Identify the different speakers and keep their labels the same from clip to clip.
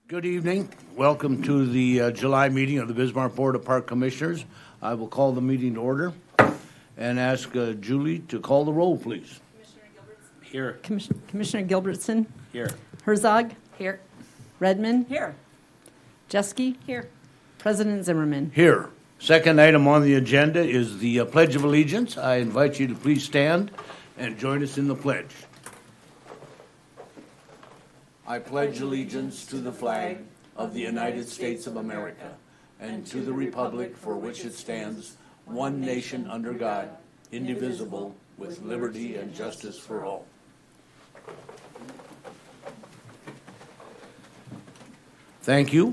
Speaker 1: Good evening. Welcome to the July meeting of the Bismarck Board of Park Commissioners. I will call the meeting to order and ask Julie to call the roll, please.
Speaker 2: Commissioner Gilbertson.
Speaker 1: Here.
Speaker 2: Commissioner Gilbertson.
Speaker 1: Here.
Speaker 2: Herzog. Here. Redmond.
Speaker 3: Here.
Speaker 2: Jeske.
Speaker 3: Here.
Speaker 2: President Zimmerman.
Speaker 1: Here. Second item on the agenda is the Pledge of Allegiance. I invite you to please stand and join us in the pledge. I pledge allegiance to the flag of the United States of America and to the republic for which it stands, one nation under God, indivisible, with liberty and justice for all. Thank you.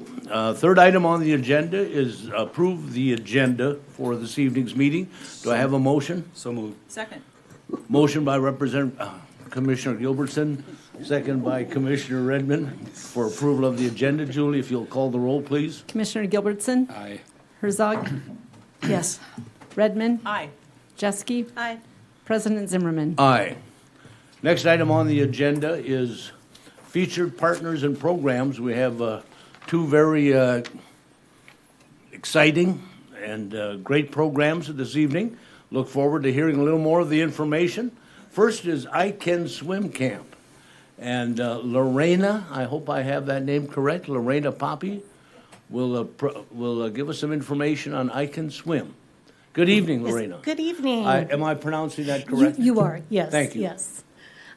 Speaker 1: Third item on the agenda is approve the agenda for this evening's meeting. Do I have a motion?
Speaker 4: So moved.
Speaker 3: Second.
Speaker 1: Motion by Commissioner Gilbertson, second by Commissioner Redmond for approval of the agenda. Julie, if you'll call the roll, please.
Speaker 2: Commissioner Gilbertson.
Speaker 4: Aye.
Speaker 2: Herzog.
Speaker 3: Yes.
Speaker 2: Redmond.
Speaker 3: Aye.
Speaker 2: Jeske.
Speaker 3: Aye.
Speaker 2: President Zimmerman.
Speaker 1: Aye. Next item on the agenda is featured partners and programs. We have two very exciting and great programs this evening. Look forward to hearing a little more of the information. First is I Can Swim Camp. And Lorena, I hope I have that name correct, Lorena Poppy, will give us some information on I Can Swim. Good evening, Lorena.
Speaker 5: Good evening.
Speaker 1: Am I pronouncing that correct?
Speaker 5: You are, yes.
Speaker 1: Thank you.
Speaker 5: Yes.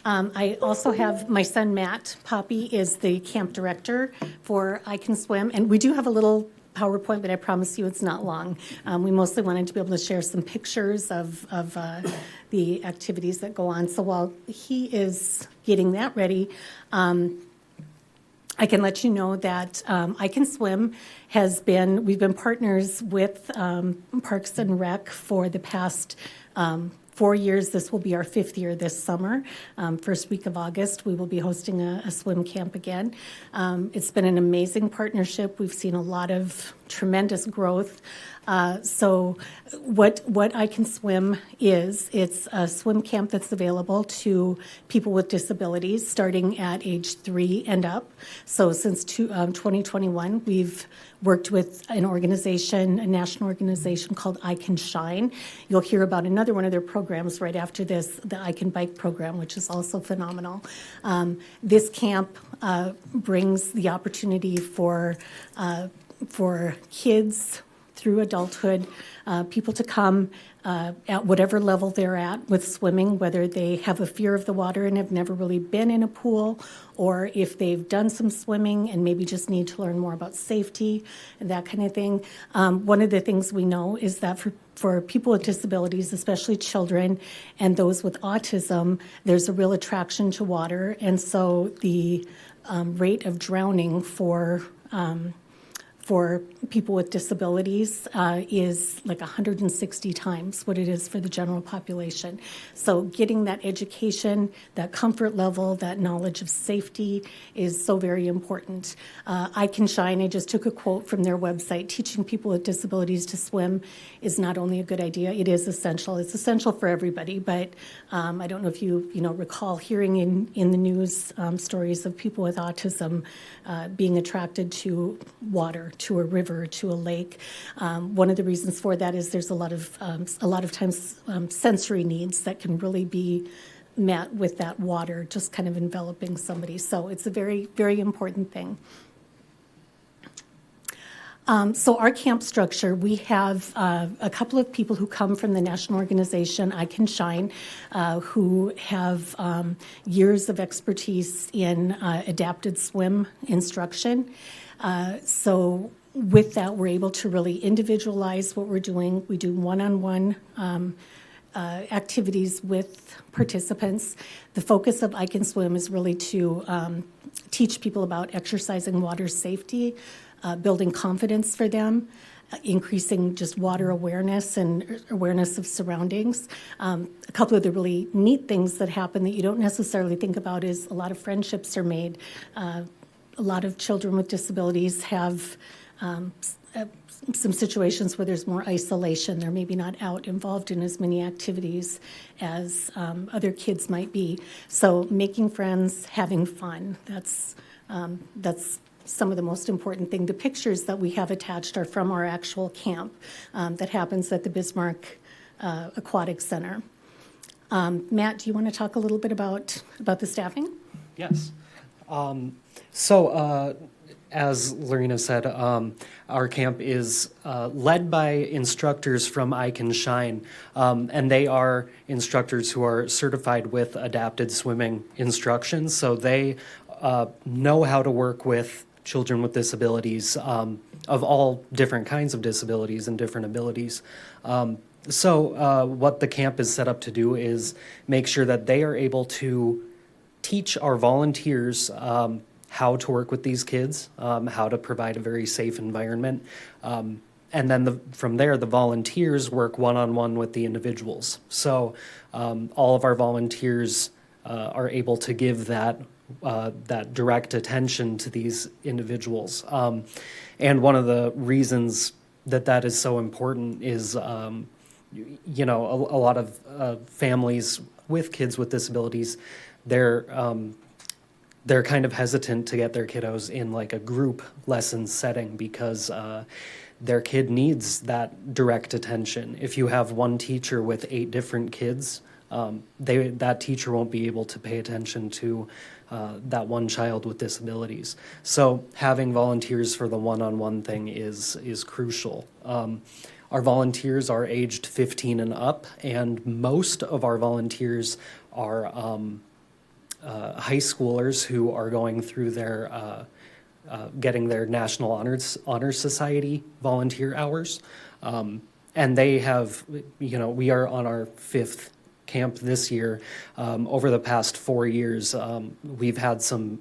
Speaker 5: I also have my son, Matt Poppy, is the camp director for I Can Swim. And we do have a little PowerPoint, but I promise you it's not long. We mostly wanted to be able to share some pictures of the activities that go on. So while he is getting that ready, I can let you know that I Can Swim we've been partners with Parks and Rec for the past 4 years. This will be our 5th year this summer. First week of August, we will be hosting a swim camp again. It's been an amazing partnership. We've seen a lot of tremendous growth. So what I Can Swim is, it's a swim camp that's available to people with disabilities starting at age 3 and up. So since 2021, we've worked with an organization, a national organization called I Can Shine. You'll hear about another one of their programs right after this, the I Can Bike program, which is also phenomenal. This camp brings the opportunity for kids through adulthood, people to come at whatever level they're at with swimming, whether they have a fear of the water and have never really been in a pool, or if they've done some swimming and maybe just need to learn more about safety and that kind of thing. One of the things we know is that for people with disabilities, especially children and those with autism, there's a real attraction to water. And so the rate of drowning for people with disabilities is like 160 times what it is for the general population. So getting that education, that comfort level, that knowledge of safety is so very important. I Can Shine, I just took a quote from their website. Teaching people with disabilities to swim is not only a good idea, it is essential. It's essential for everybody, but I don't know if you recall hearing in the news stories of people with autism being attracted to water, to a river, to a lake. One of the reasons for that is there's a lot of times sensory needs that can really be met with that water just kind of enveloping somebody. So it's a very, very important thing. So our camp structure, we have a couple of people who come from the national organization I Can Shine, who have years of expertise in adapted swim instruction. So with that, we're able to really individualize what we're doing. We do one-on-one activities with participants. The focus of I Can Swim is really to teach people about exercising water safety, building confidence for them, increasing just water awareness and awareness of surroundings. A couple of the really neat things that happen that you don't necessarily think about is a lot of friendships are made. A lot of children with disabilities have some situations where there's more isolation. They're maybe not out involved in as many activities as other kids might be. So making friends, having fun, that's some of the most important thing. The pictures that we have attached are from our actual camp that happens at the Bismarck Aquatic Center. Matt, do you want to talk a little bit about the staffing?
Speaker 3: Yes. As Lorena said, our camp is led by instructors from I Can Shine, and they are instructors who are certified with adapted swimming instruction, so they know how to work with children with disabilities of all different kinds of disabilities and different abilities. What the camp is set up to do is make sure that they are able to teach our volunteers how to work with these kids, how to provide a very safe environment. And then from there, the volunteers work one-on-one with the individuals. So all of our volunteers are able to give that direct attention to these individuals. And one of the reasons that is so important is, a lot of families with kids with disabilities, they're kind of hesitant to get their kiddos in like a group lesson setting because their kid needs that direct attention. If you have one teacher with 8 different kids, that teacher won't be able to pay attention to that one child with disabilities. So having volunteers for the one-on-one thing is crucial. Our volunteers are aged 15 and up, and most of our volunteers are high schoolers who are going through their getting their National Honors Society volunteer hours. And they have, we are on our 5th camp this year. Over the past 4 years, we've had some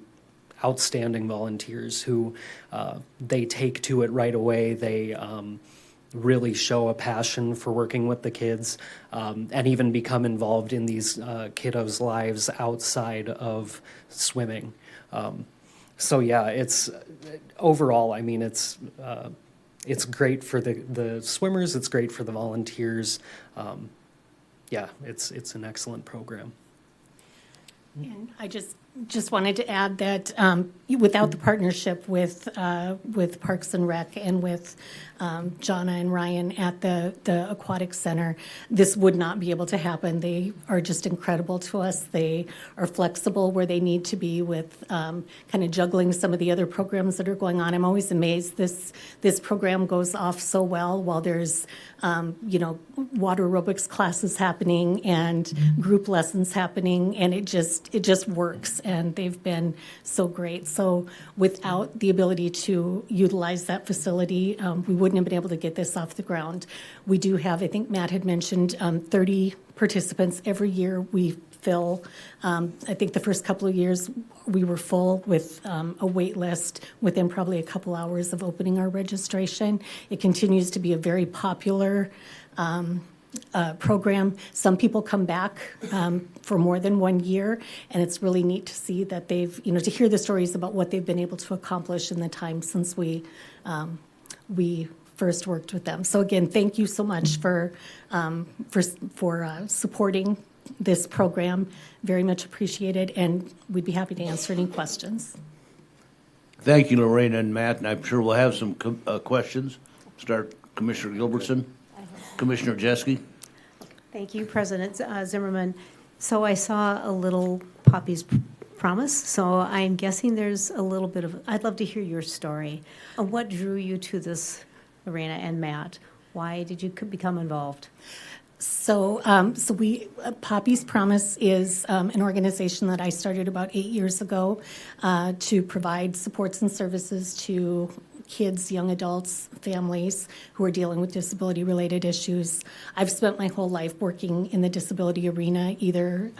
Speaker 3: outstanding volunteers who they take to it right away. They really show a passion for working with the kids and even become involved in these kiddos' lives outside of swimming. It's overall, I mean, it's great for the swimmers, it's great for the volunteers. It's an excellent program.
Speaker 5: And I just wanted to add that without the partnership with Parks and Rec and with Jonna and Ryan at the Aquatic Center, this would not be able to happen. They are just incredible to us. They are flexible where they need to be with kind of juggling some of the other programs that are going on. I'm always amazed this program goes off so well while there's water aerobics classes happening and group lessons happening, and it just works, and they've been so great. So without the ability to utilize that facility, we wouldn't have been able to get this off the ground. We do have, I think Matt had mentioned, 30 participants every year. We fill, I think the first couple of years we were full with a wait list within probably a couple hours of opening our registration. It continues to be a very popular program. Some people come back for more than 1 year, and it's really neat to see that they've, to hear the stories about what they've been able to accomplish in the time since we first worked with them. So again, thank you so much for supporting this program. Very much appreciated, and we'd be happy to answer any questions.
Speaker 1: Thank you, Lorena and Matt, and I'm sure we'll have some questions. Start Commissioner Gilbertson. Commissioner Jeske.
Speaker 4: Thank you, President Zimmerman. So I saw a little Poppy's Promise, so I'm guessing there's a little bit of, I'd love to hear your story. What drew you to this, Lorena and Matt? Why did you become involved?
Speaker 5: So Poppy's Promise is an organization that I started about 8 years ago to provide supports and services to kids, young adults, families who are dealing with disability-related issues. I've spent my whole life working in the disability arena, either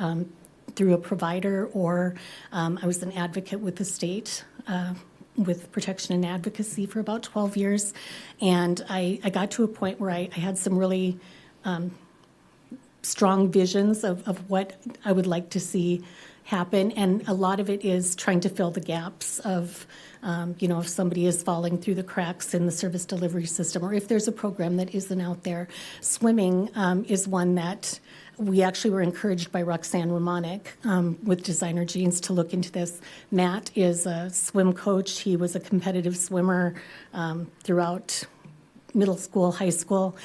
Speaker 5: through a provider or I was an advocate with the state with protection and advocacy for about 12 years. And I got to a point where I had some really strong visions of what I would like to see happen. And a lot of it is trying to fill the gaps of, if somebody is falling through the cracks in the service delivery system, or if there's a program that isn't out there. Swimming is one that we actually were encouraged by Roxanne Romanek with Designer Jeans to look into this. Matt is a swim coach. He was a competitive swimmer throughout middle school, high school,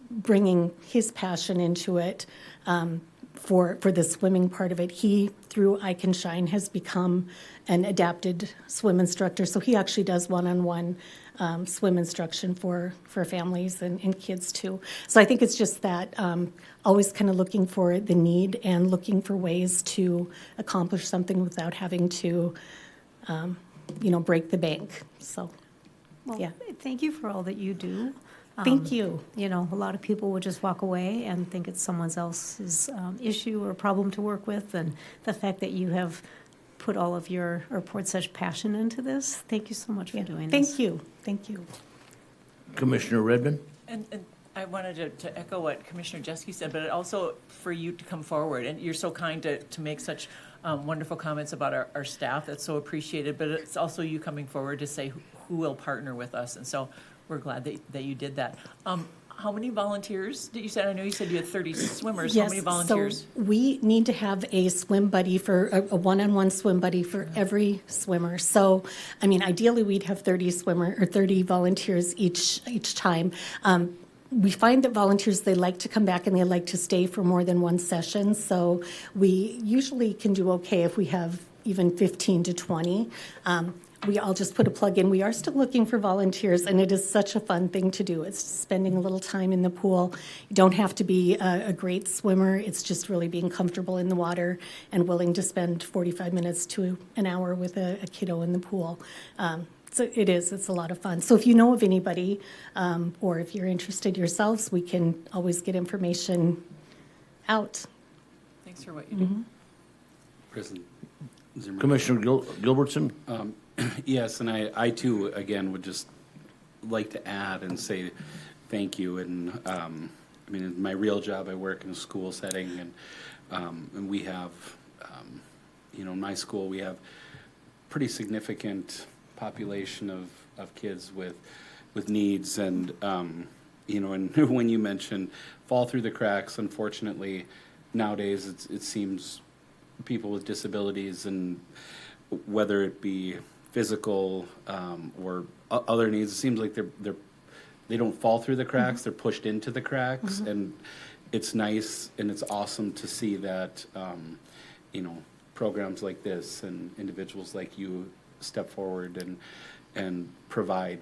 Speaker 5: bringing his passion into it for the swimming part of it. He, through I Can Shine, has become an adapted swim instructor. So he actually does one-on-one swim instruction for families and kids too. So I think it's just that always kind of looking for the need and looking for ways to accomplish something without having to, break the bank. So,
Speaker 4: Well,
Speaker 5: yeah.
Speaker 4: thank you for all that you do.
Speaker 5: Thank you.
Speaker 4: You know, a lot of people would just walk away and think it's someone else's issue or problem to work with, and the fact that you have put all of your, or poured such passion into this, thank you so much for doing this.
Speaker 5: Thank you.
Speaker 1: Commissioner Redmond?
Speaker 6: And I wanted to echo what Commissioner Jeske said, but also for you to come forward. And you're so kind to make such wonderful comments about our staff. That's so appreciated. But it's also you coming forward to say who will partner with us. And so we're glad that you did that. How many volunteers did you say? I know you said you had 30 swimmers. How many volunteers?
Speaker 5: So we need to have a swim buddy for a one-on-one swim buddy for every swimmer. So, I mean, ideally we'd have 30 volunteers each time. We find that volunteers, they like to come back and they like to stay for more than one session. So we usually can do okay if we have even 15 to 20. We all just put a plug in. We are still looking for volunteers, and it is such a fun thing to do. It's spending a little time in the pool. You don't have to be a great swimmer. It's just really being comfortable in the water and willing to spend 45 minutes to an hour with a kiddo in the pool. So it's a lot of fun. So if you know of anybody, or if you're interested yourselves, we can always get information out.
Speaker 6: Thanks for what you do.
Speaker 7: President Zimmerman.
Speaker 1: Commissioner Gilbertson?
Speaker 7: Yes, and I too, again, would just like to add and say thank you. And I mean, in my real job, I work in a school setting, and we have, in my school, we have pretty significant population of kids with needs, and and when you mentioned fall through the cracks, unfortunately, nowadays it seems people with disabilities, and whether it be physical or other needs, it seems like they don't fall through the cracks, they're pushed into the cracks, and it's nice and it's awesome to see that programs like this and individuals like you step forward and provide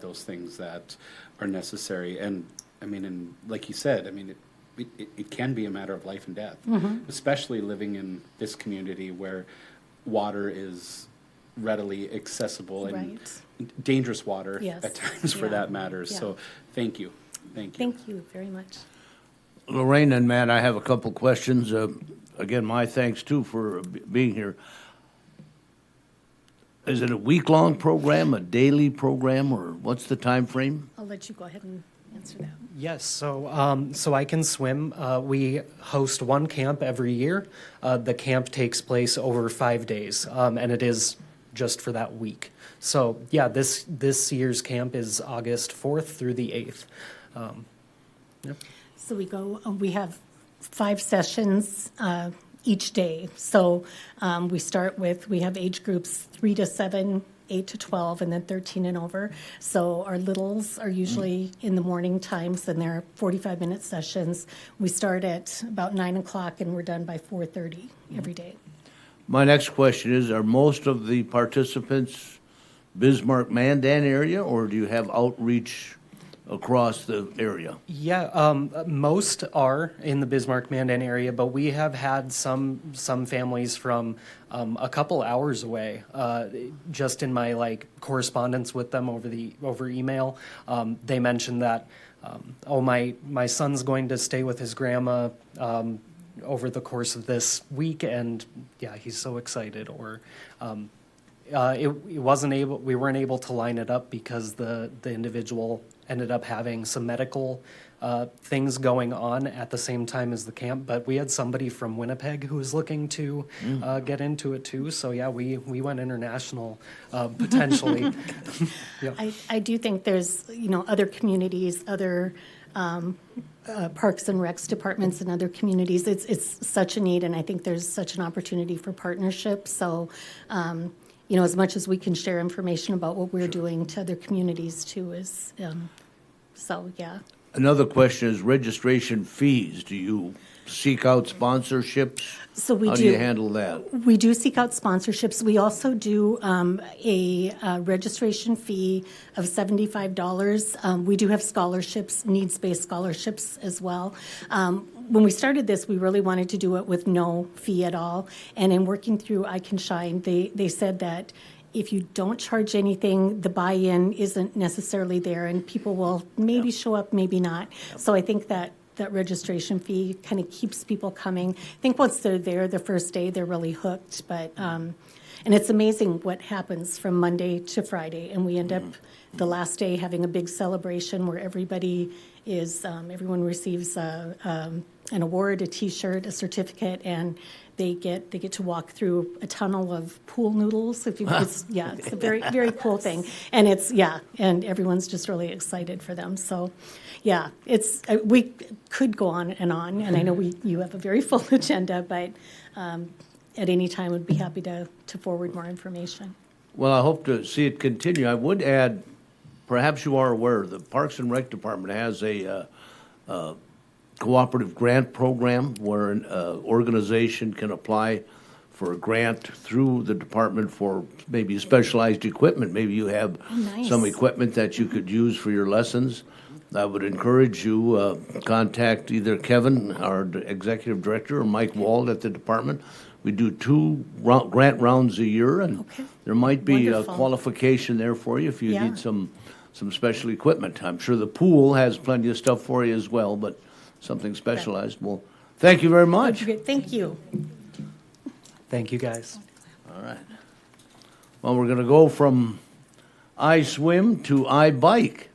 Speaker 7: those things that are necessary. And I mean, and like you said, I mean, it can be a matter of life and death, especially living in this community where water is readily accessible and dangerous water at times for that matter.
Speaker 5: Yeah.
Speaker 7: So thank you.
Speaker 5: Thank you very much.
Speaker 1: Lorraine and Matt, I have a couple questions. Again, my thanks too for being here. Is it a week-long program, a daily program, or what's the time frame?
Speaker 5: I'll let you go ahead and answer that.
Speaker 3: Yes, so I Can Swim. We host one camp every year. The camp takes place over 5 days, and it is just for that week. So yeah, this year's camp is August 4th through the 8th. Yep.
Speaker 5: So we have 5 sessions each day. So we have age groups 3 to 7, 8 to 12, and then 13 and over. So our littles are usually in the morning times, and they're 45-minute sessions. We start at about 9 o'clock, and we're done by 4:30 every day.
Speaker 1: My next question is, are most of the participants Bismarck, Mandan area, or do you have outreach across the area?
Speaker 3: Yeah, most are in the Bismarck, Mandan area, but we have had some families from a couple hours away. Just in my correspondence with them over email, they mentioned that my son's going to stay with his grandma over the course of this week, and yeah, he's so excited. Or we weren't able to line it up because the individual ended up having some medical things going on at the same time as the camp, but we had somebody from Winnipeg who was looking to get into it too. So yeah, we went international potentially. Yep.
Speaker 5: I do think there's other communities, other Parks and Recs departments and other communities. It's such a need, and I think there's such an opportunity for partnership. So, as much as we can share information about what we're doing to other communities too is, yeah.
Speaker 1: Another question is registration fees. Do you seek out sponsorships?
Speaker 5: So we
Speaker 1: How do you handle that?
Speaker 5: We do seek out sponsorships. We also do a registration fee of $75. We do have scholarships, needs-based scholarships as well. When we started this, we really wanted to do it with no fee at all. And in working through I Can Shine, they said that if you don't charge anything, the buy-in isn't necessarily there, and people will maybe show up, maybe not. So I think that registration fee kind of keeps people coming. I think once they're there the first day, they're really hooked. But and it's amazing what happens from Monday to Friday, and we end up the last day having a big celebration where everybody is everyone receives an award, a T-shirt, a certificate, and they get to walk through a tunnel of pool noodles. It's a very very cool thing, and and everyone's just really excited for them. So. Yeah, we could go on, and I know you have a very full agenda, but at any time would be happy to forward more information.
Speaker 1: Well, I hope to see it continue. I would add, perhaps you are aware, the Parks and Rec Department has a cooperative grant program where an organization can apply for a grant through the department for maybe specialized equipment. Maybe you have
Speaker 5: nice.
Speaker 1: some equipment that you could use for your lessons. I would encourage you contact either Kevin, our executive director, or Mike Wald at the department. We do 2 grant rounds a year, and there might be
Speaker 5: Wonderful.
Speaker 1: a qualification there for you if you
Speaker 5: Yeah.
Speaker 1: need some special equipment. I'm sure the pool has plenty of stuff for you as well, but something specialized. Well, thank you very much.
Speaker 5: Great. Thank you.
Speaker 3: Thank you, guys.
Speaker 1: All right. Well, we're going to go from I Swim to I Bike.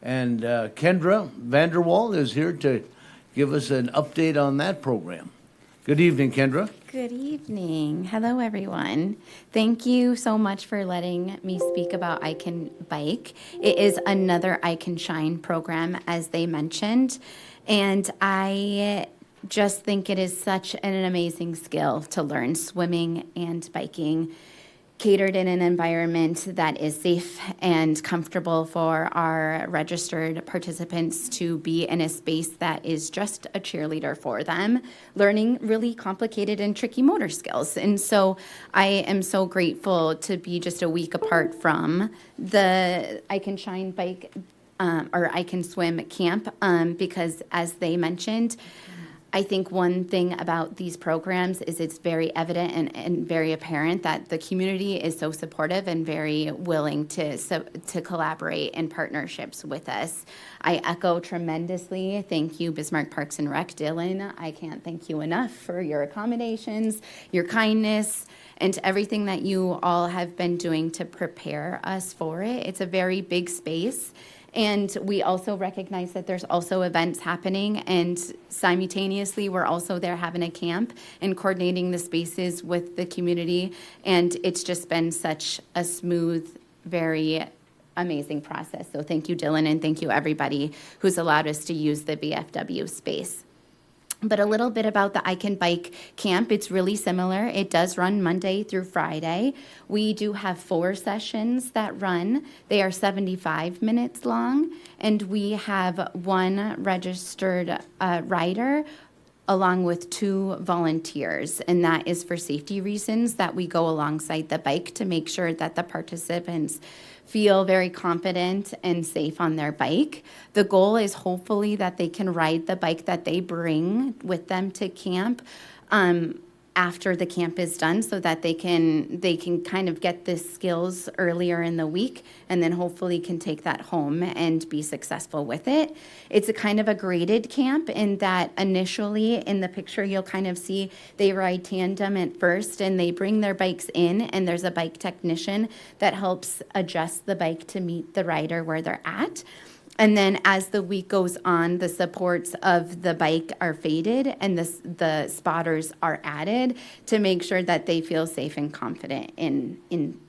Speaker 1: And Kendra Vanderwall is here to give us an update on that program. Good evening, Kendra.
Speaker 8: Good evening. Hello, everyone. Thank you so much for letting me speak about I Can Bike. It is another I Can Shine program, as they mentioned, and I just think it is such an amazing skill to learn swimming and biking, catered in an environment that is safe and comfortable for our registered participants to be in a space that is just a cheerleader for them, learning really complicated and tricky motor skills. And so I am so grateful to be just a week apart from the I Can Shine Bike or I Can Swim camp because, as they mentioned, I think one thing about these programs is it's very evident and very apparent that the community is so supportive and very willing to collaborate in partnerships with us. I echo tremendously. Thank you, Bismarck Parks and Rec. Dylan, I can't thank you enough for your accommodations, your kindness, and everything that you all have been doing to prepare us for it. It's a very big space. And we also recognize that there's also events happening, and simultaneously we're also there having a camp and coordinating the spaces with the community. And it's just been such a smooth, very amazing process. So thank you, Dylan, and thank you everybody who's allowed us to use the BFW space. But a little bit about the I Can Bike camp. It's really similar. It does run Monday through Friday. We do have 4 sessions that run. They are 75 minutes long, and we have 1 registered rider along with 2 volunteers, and that is for safety reasons that we go alongside the bike to make sure that the participants feel very confident and safe on their bike. The goal is hopefully that they can ride the bike that they bring with them to camp after the camp is done, so that they can kind of get the skills earlier in the week, and then hopefully can take that home and be successful with it. It's a kind of a graded camp in that initially in the picture you'll kind of see they ride tandem at first, and they bring their bikes in, and there's a bike technician that helps adjust the bike to meet the rider where they're at. And then as the week goes on, the supports of the bike are faded and the spotters are added to make sure that they feel safe and confident in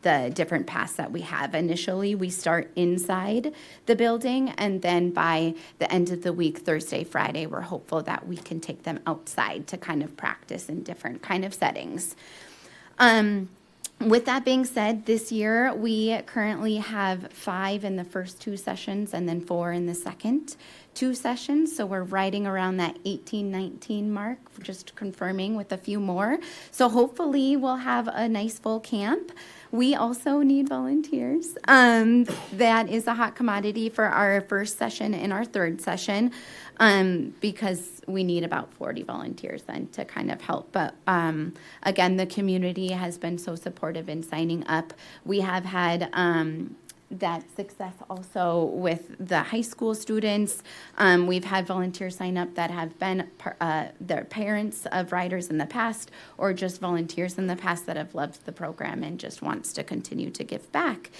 Speaker 8: the different paths that we have. Initially, we start inside the building, and then by the end of the week, Thursday, Friday, we're hopeful that we can take them outside to kind of practice in different kind of settings. With that being said, this year we currently have 5 in the first 2 sessions and then 4 in the second 2 sessions. So we're riding around that 18, 19 mark, just confirming with a few more. So hopefully we'll have a nice full camp. We also need volunteers. That is a hot commodity for our first session and our third session, because we need about 40 volunteers then to kind of help. But again, the community has been so supportive in signing up. We have had that success also with the high school students. We've had volunteers sign up that have been their parents of riders in the past, or just volunteers in the past that have loved the program and just wants to continue to give back.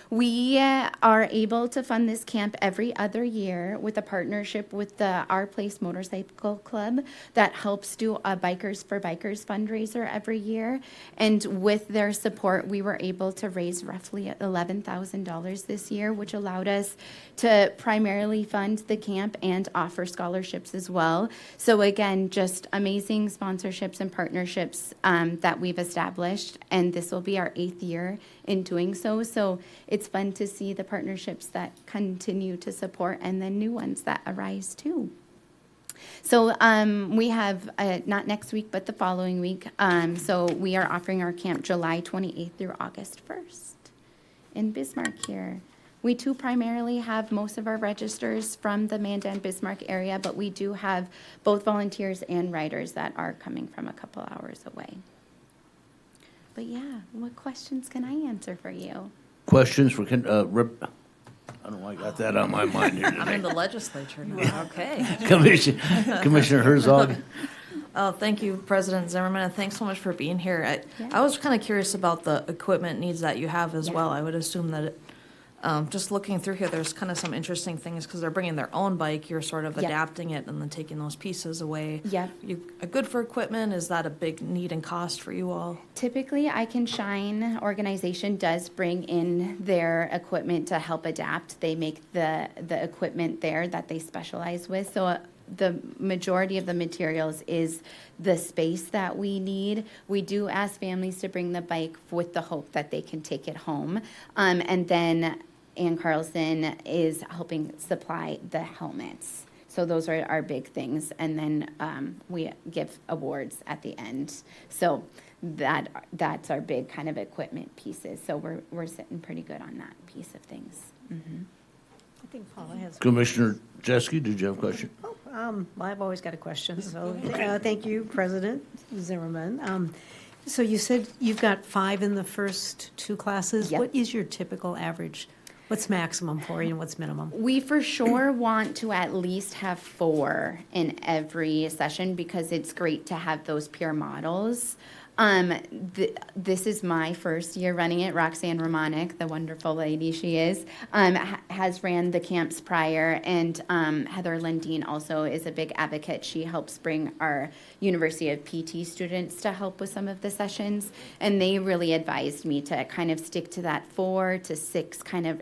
Speaker 8: We are able to fund this camp every other year with a partnership with the Our Place Motorcycle Club that helps do a Bikers for Bikers fundraiser every year. And with their support, we were able to raise roughly $11,000 this year, which allowed us to primarily fund the camp and offer scholarships as well. So again, just amazing sponsorships and partnerships that we've established. And this will be our 8th year in doing so. So it's fun to see the partnerships that continue to support and then new ones that arise too. So we have, not next week, but the following week. So we are offering our camp July 28th through August 1st in Bismarck here. We too primarily have most of our registers from the Mandan Bismarck area, but we do have both volunteers and riders that are coming from a couple hours away. But yeah, what questions can I answer for you?
Speaker 1: Questions for, I don't know why I got that on my mind here
Speaker 9: I'm
Speaker 1: today.
Speaker 9: in the legislature now. Okay.
Speaker 1: Commissioner Herzog?
Speaker 9: Oh, thank you, President Zimmerman, and thanks so much for being here.
Speaker 8: Yeah.
Speaker 9: I was kind of curious about the equipment needs that you have as
Speaker 8: Yeah.
Speaker 9: well. I would assume that just looking through here, there's kind of some interesting things because they're bringing their own bike. You're sort of
Speaker 8: Yeah.
Speaker 9: adapting it and then taking those pieces away.
Speaker 8: Yeah.
Speaker 9: Good for equipment? Is that a big need and cost for you all?
Speaker 8: Typically, I Can Shine organization does bring in their equipment to help adapt. They make the equipment there that they specialize with. So the majority of the materials is the space that we need. We do ask families to bring the bike with the hope that they can take it home. And then Ann Carlson is helping supply the helmets. So those are our big things. And then we give awards at the end. So that's our big kind of equipment pieces. So we're sitting pretty good on that piece of things. Mm-hmm.
Speaker 4: I think Paula has.
Speaker 1: Commissioner Jeske, did you have a question?
Speaker 4: Well, I've always got a question, so thank you, President Zimmerman. So you said you've got 5 in the first 2 classes.
Speaker 8: Yep.
Speaker 4: What is your typical average? What's maximum for you and what's minimum?
Speaker 8: We for sure want to at least have 4 in every session because it's great to have those peer models. This is my first year running it. Roxanne Romanek, the wonderful lady she is, has ran the camps prior, and Heather Lundeen also is a big advocate. She helps bring our University of PT students to help with some of the sessions, and they really advised me to kind of stick to that 4 to 6 kind of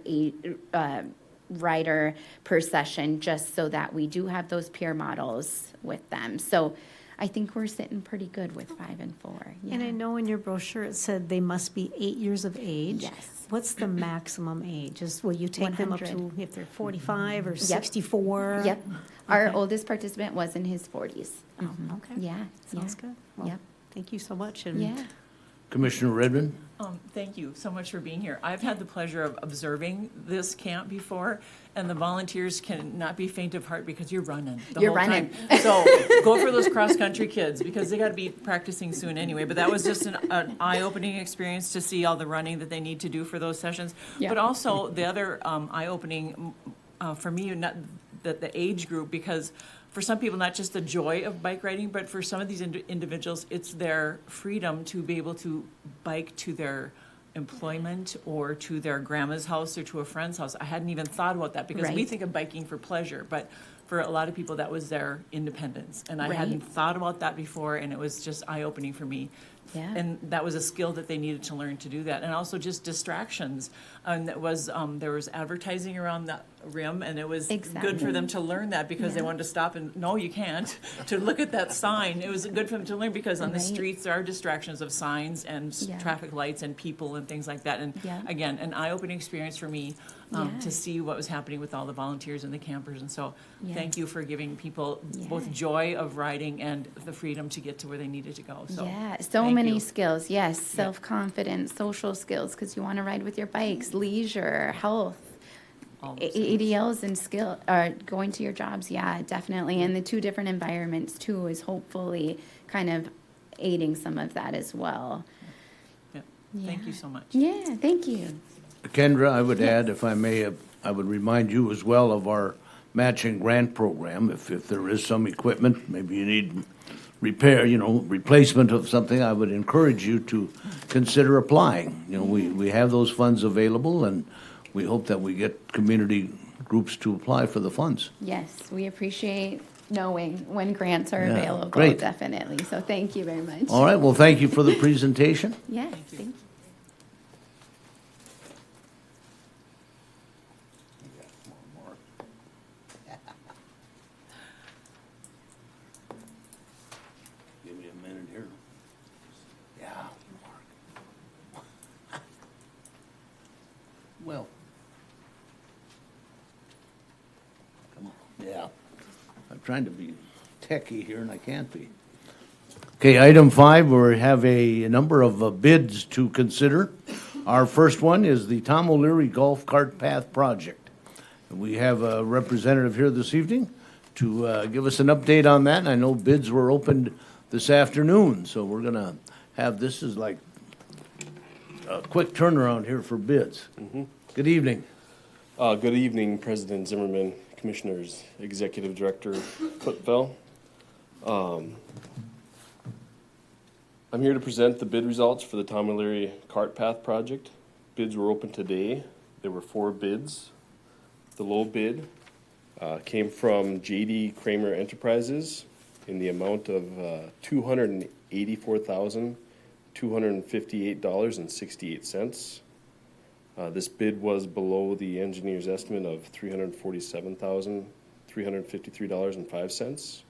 Speaker 8: rider per session, just so that we do have those peer models with them. So I think we're sitting pretty good with 5 and 4. Yeah.
Speaker 4: And I know in your brochure it said they must be 8 years of age.
Speaker 8: Yes.
Speaker 4: What's the maximum age? Will you take them up
Speaker 8: 100.
Speaker 4: to if they're 45 or 64?
Speaker 8: Yep. Our
Speaker 4: Okay.
Speaker 8: oldest participant was in his 40s.
Speaker 4: Oh,
Speaker 8: Mhm.
Speaker 4: okay.
Speaker 8: Yeah.
Speaker 4: Sounds
Speaker 8: yeah.
Speaker 4: good. Well,
Speaker 8: Yep.
Speaker 4: Thank you so much. And
Speaker 8: Yeah.
Speaker 1: Commissioner Redmond?
Speaker 6: Thank you so much for being here. I've had the pleasure of observing this camp before, and the volunteers can not be faint of heart because you're running the
Speaker 8: You're
Speaker 6: whole
Speaker 8: running.
Speaker 6: time. So go for those cross-country kids because they got to be practicing soon anyway. But that was just an eye-opening experience to see all the running that they need to do for those sessions.
Speaker 8: Yeah.
Speaker 6: But also the other eye-opening for me, not the age group, because for some people, not just the joy of bike riding, but for some of these individuals, it's their freedom to be able to bike to their employment or to their grandma's house or to a friend's house. I hadn't even thought about that because we
Speaker 8: Right.
Speaker 6: think of biking for pleasure, but for a lot of people, that was their independence. And I
Speaker 8: Right.
Speaker 6: hadn't thought about that before, and it was just eye-opening for me
Speaker 8: Yeah.
Speaker 6: And that was a skill that they needed to learn to do that. And also just distractions. And that was, there was advertising around the rim, and it was good for them to learn that because they wanted to stop and, no, you can't, to look at that sign. It was good for them to learn because on the streets, there are distractions of signs and traffic lights and people and things like that. And again, an eye-opening experience for me to see what was happening with all the volunteers and the campers. And so thank you for giving people both joy of riding and the freedom to get to where they needed to go. So
Speaker 8: so many skills. Yes, self-confidence, social skills, because you want to ride with your bikes, leisure, health. ADLs and skill are going to your jobs, definitely. And the two different environments too is hopefully kind of aiding some of that as well.
Speaker 6: Thank you so much.
Speaker 8: Yeah, thank you.
Speaker 1: Kendra, I would add, if I may, I would remind you as well of our matching grant program. If there is some equipment, maybe you need repair, replacement of something, I would encourage you to consider applying. We have those funds available, and we hope that we get community groups to apply for the funds.
Speaker 8: Yes, we appreciate knowing when grants are available,
Speaker 1: great.
Speaker 8: definitely. So thank you very much.
Speaker 1: All right, well, thank you for the presentation.
Speaker 8: Yeah, thank you.
Speaker 1: Give me a minute here. Yeah. Well. Come on. Yeah. I'm trying to be techie here and I can't be. Okay, item 5, we have a number of bids to consider. Our first one is the Tom O'Leary Golf Cart Path Project. We have a representative here this evening to give us an update on that. And I know bids were opened this afternoon, so we're going to have, this is like a quick turnaround here for bids. Good evening.
Speaker 10: Good evening, President Zimmerman, Commissioners, Executive Director Putfell. I'm here to present the bid results for the Tom O'Leary Cart Path project. Bids were open today. There were 4 bids. The low bid came from J.D. Kramer Enterprises in the amount of $284,258.68. This bid was below the engineer's estimate of $347,353.05.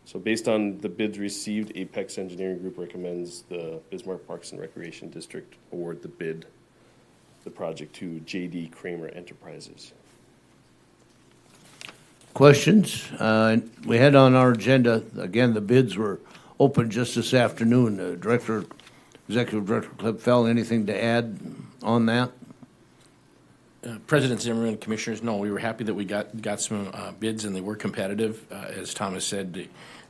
Speaker 10: So based on the bids received, Apex Engineering Group recommends the Bismarck Parks and Recreation District award the project to J.D. Kramer Enterprises.
Speaker 1: Questions? We had on our agenda, again, the bids were open just this afternoon. Executive Director Putfell, anything to add on that?
Speaker 11: President Zimmerman, Commissioners, no, we were happy that we got some bids, and they were competitive. As Thomas said,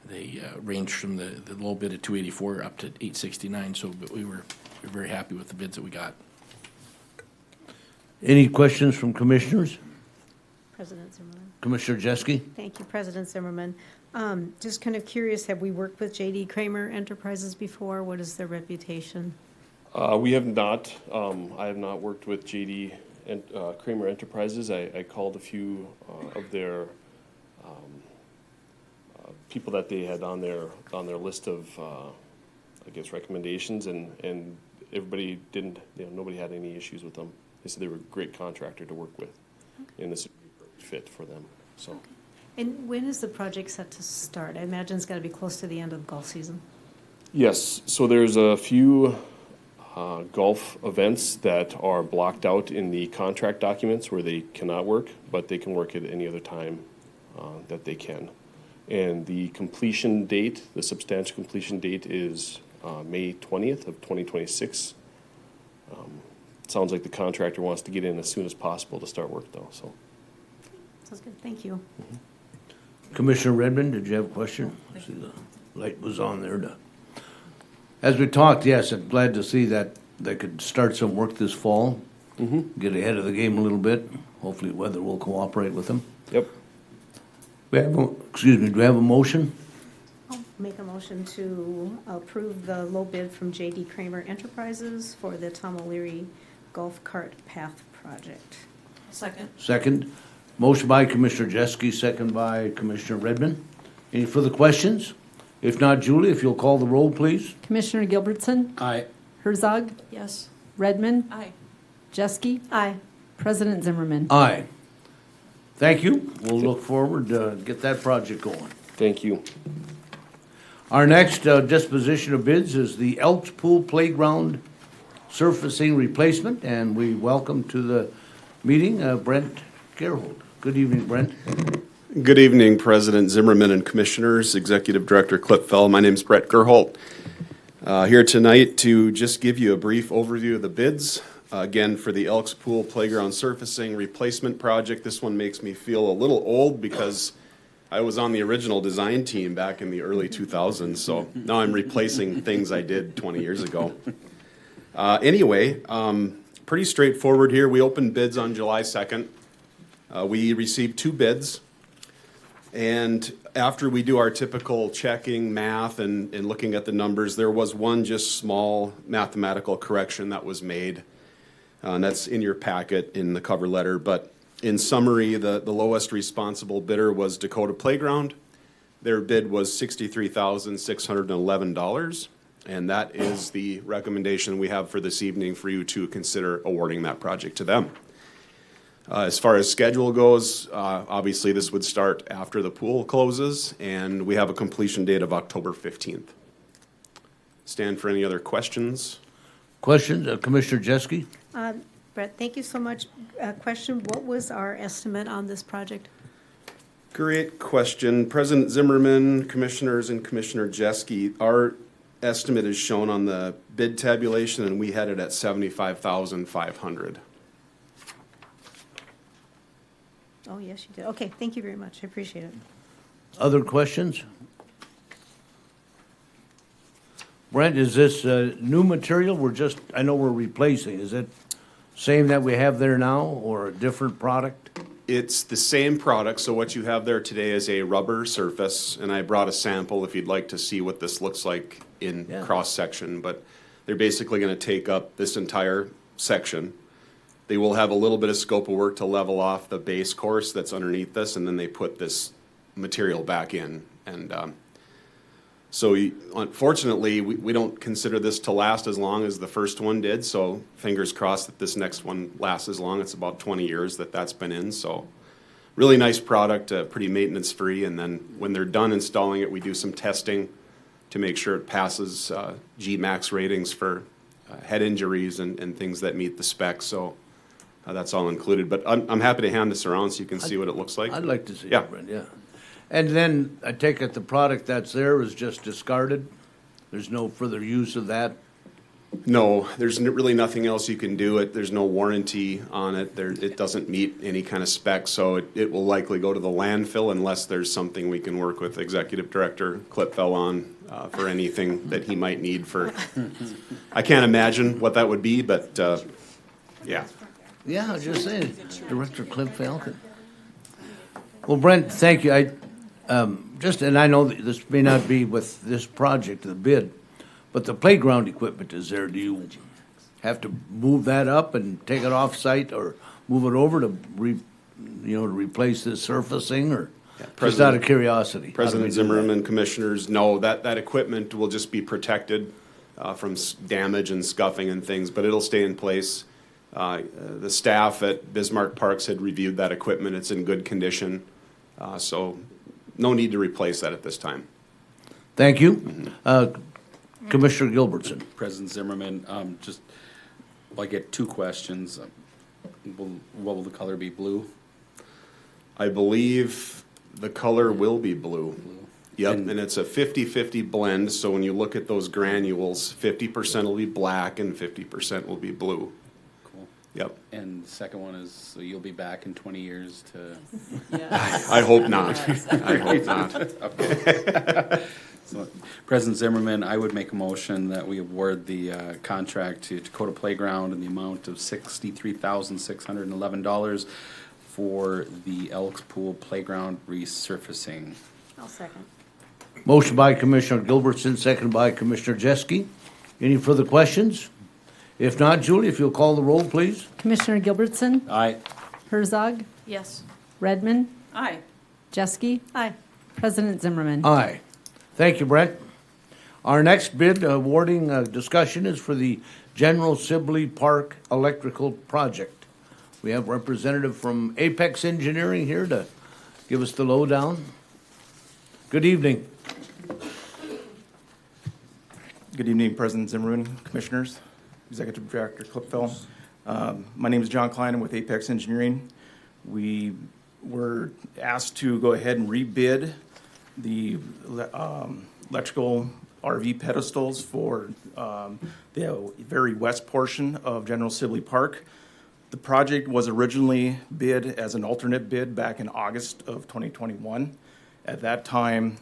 Speaker 11: they ranged from the low bid at $284 up to $869. So, but we were very happy with the bids that we got.
Speaker 1: Any questions from commissioners?
Speaker 4: President Zimmerman.
Speaker 1: Commissioner Jeske?
Speaker 4: Thank you, President Zimmerman. Just kind of curious, have we worked with J.D. Kramer Enterprises before? What is their reputation?
Speaker 10: We have not. I have not worked with J.D. Kramer Enterprises. I called a few of their people that they had on their list of recommendations, and everybody didn't. Nobody had any issues with them. They said they were a great contractor to work with, and this would be a perfect fit for them. So.
Speaker 4: Okay. And when is the project set to start? I imagine it's got to be close to the end of the golf season.
Speaker 10: Yes. So there's a few golf events that are blocked out in the contract documents where they cannot work, but they can work at any other time that they can. And the completion date, the substantial completion date, is May 20th of 2026. Sounds like the contractor wants to get in as soon as possible to start work, though. So.
Speaker 4: Sounds good. Thank you.
Speaker 10: Mm-hmm.
Speaker 1: Commissioner Redmond, did you have a question? I see the light was on there. As we talked, yes, I'm glad to see that they could start some work this fall. Get ahead of the game a little bit. Hopefully weather will cooperate with them.
Speaker 10: Yep.
Speaker 1: Do we have a motion?
Speaker 4: I'll make a motion to approve the low bid from J.D. Kramer Enterprises for the Tom O'Leary Golf Cart Path Project.
Speaker 1: Second. Motion by Commissioner Jeske, second by Commissioner Redmond. Any further questions? If not, Julie, if you'll call the roll, please.
Speaker 2: Commissioner Gilbertson,
Speaker 7: Aye.
Speaker 2: Herzog,
Speaker 9: Yes.
Speaker 2: Redmond,
Speaker 6: Aye.
Speaker 2: Jeske,
Speaker 4: Aye.
Speaker 2: President Zimmerman.
Speaker 1: Aye. Thank you. We'll look forward to get that project going.
Speaker 10: Thank you.
Speaker 1: Our next disposition of bids is the Elks Pool Playground surfacing replacement, and we welcome to the meeting Brent Gerhold. Good evening, Brent.
Speaker 12: Good evening, President Zimmerman and Commissioners, Executive Director Klipfel. My name is Brett Gerholt. Here tonight to just give you a brief overview of the bids. Again, for the Elks Pool Playground Surfacing Replacement Project. This one makes me feel a little old because I was on the original design team back in the early 2000s, so now I'm replacing things I did 20 years ago. Anyway, pretty straightforward here. We opened bids on July 2nd. We received 2 bids. And after we do our typical checking, math, and looking at the numbers, there was one just small mathematical correction that was made. And that's in your packet in the cover letter. But in summary, the lowest responsible bidder was Dakota Playground. Their bid was $63,611. And that is the recommendation we have for this evening for you to consider awarding that project to them. As far as schedule goes, obviously this would start after the pool closes, and we have a completion date of October 15th. Stand for any other questions?
Speaker 1: Questions? Commissioner Jeske?
Speaker 4: Brett, thank you so much. Question, what was our estimate on this project?
Speaker 12: Great question. President Zimmerman, Commissioners, and Commissioner Jeske, our estimate is shown on the bid tabulation, and we had it at $75,500.
Speaker 4: Oh, yes, you did. Okay, thank you very much. I appreciate it.
Speaker 1: Other questions? Brent, is this new material? I know we're replacing. Is it same that we have there now or a different product?
Speaker 12: It's the same product, so what you have there today is a rubber surface, and I brought a sample if you'd like to see what this looks like in cross-section, but they're basically going to take up this entire section. They will have a little bit of scope of work to level off the base course that's underneath this, and then they put this material back in. And unfortunately, we don't consider this to last as long as the first one did, so fingers crossed that this next one lasts as long. It's about 20 years that's been in, so really nice product, pretty maintenance-free, and then when they're done installing it, we do some testing to make sure it passes G-Max ratings for head injuries and things that meet the specs, so that's all included. But I'm happy to hand this around so you can see what it looks like.
Speaker 1: I'd like to see
Speaker 12: Yeah.
Speaker 1: it, Brent, yeah. And then I take it the product that's there is just discarded? There's no further use of that?
Speaker 12: No, there's really nothing else you can do. There's no warranty on it. It doesn't meet any kind of spec, so it will likely go to the landfill unless there's something we can work with Executive Director Klipfel on for anything that he might need for. I can't imagine what that would be, but yeah.
Speaker 1: Yeah, I was just saying, Director Cliff Falcon. Well, Brent, thank you. And I know that this may not be with this project, the bid, but the playground equipment is there. Do you have to move that up and take it off-site or move it over to replace this surfacing, or just out of curiosity?
Speaker 12: President Zimmerman, Commissioners, no, that equipment will just be protected from damage and scuffing and things, but it'll stay in place. The staff at Bismarck Parks had reviewed that equipment. It's in good condition, so no need to replace that at this time.
Speaker 1: Thank you. Commissioner Gilbertson.
Speaker 7: President Zimmerman, I get 2 questions. What will the color be, blue?
Speaker 12: I believe the color will be blue. Yep, and it's a 50-50 blend, so when you look at those granules, 50% will be black and 50% will be blue.
Speaker 7: Cool.
Speaker 12: Yep.
Speaker 7: And the second one is, so you'll be back in 20 years to...
Speaker 12: I hope not. I hope not.
Speaker 7: Okay. So, President Zimmerman, I would make a motion that we award the contract to Dakota Playground in the amount of $63,611 for the Elks Pool Playground resurfacing.
Speaker 4: I'll second.
Speaker 1: Motion by Commissioner Gilbertson, second by Commissioner Jeske. Any further questions? If not, Julie, if you'll call the roll, please.
Speaker 2: Commissioner Gilbertson,
Speaker 7: Aye.
Speaker 2: Herzog,
Speaker 9: Yes.
Speaker 2: Redmond,
Speaker 6: Aye.
Speaker 2: Jeske,
Speaker 4: Aye.
Speaker 2: President Zimmerman.
Speaker 1: Aye. Thank you, Brett. Our next bid awarding discussion is for the General Sibley Park Electrical Project. We have a representative from Apex Engineering here to give us the lowdown. Good evening.
Speaker 13: Good evening, President Zimmerman, Commissioners, Executive Director Clipfell. My name is John Klein. I'm with Apex Engineering. We were asked to go ahead and rebid the electrical RV pedestals for the very west portion of General Sibley Park. The project was originally bid as an alternate bid back in August of 2021. At that time,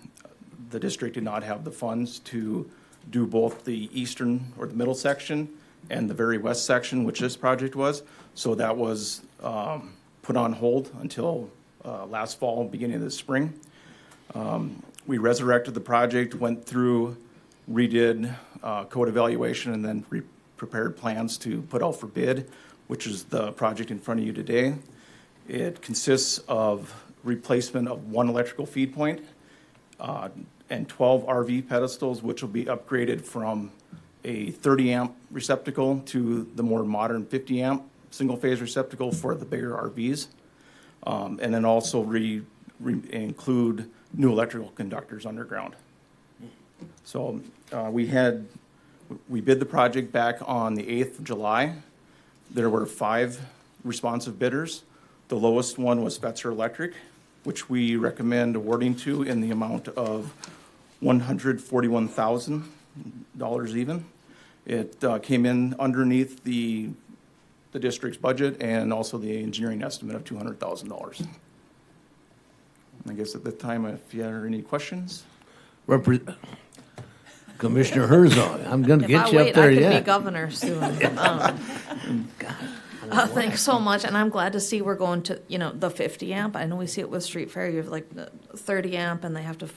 Speaker 13: the district did not have the funds to do both the eastern or the middle section and the very west section, which this project was. So that was put on hold until last fall, beginning of the spring. We resurrected the project, went through, redid code evaluation, and then prepared plans to put out for bid, which is the project in front of you today. It consists of replacement of one electrical feed point and 12 RV pedestals, which will be upgraded from a 30 amp receptacle to the more modern 50 amp single phase receptacle for the bigger RVs. And then also include new electrical conductors underground. So we bid the project back on the 8th of July. There were 5 responsive bidders. The lowest one was Fetzer Electric, which we recommend awarding to in the amount of $141,000 even. It came in underneath the district's budget and also the engineering estimate of $200,000. I guess at that time, if you have any questions.
Speaker 1: Commissioner Herzog, I'm going to get you up there
Speaker 9: I could
Speaker 1: yet.
Speaker 9: be governor soon. Thanks so much, and I'm glad to see we're going to, the 50 amp. I know we see it with Street Fair, you have like the 30 amp, and they have to,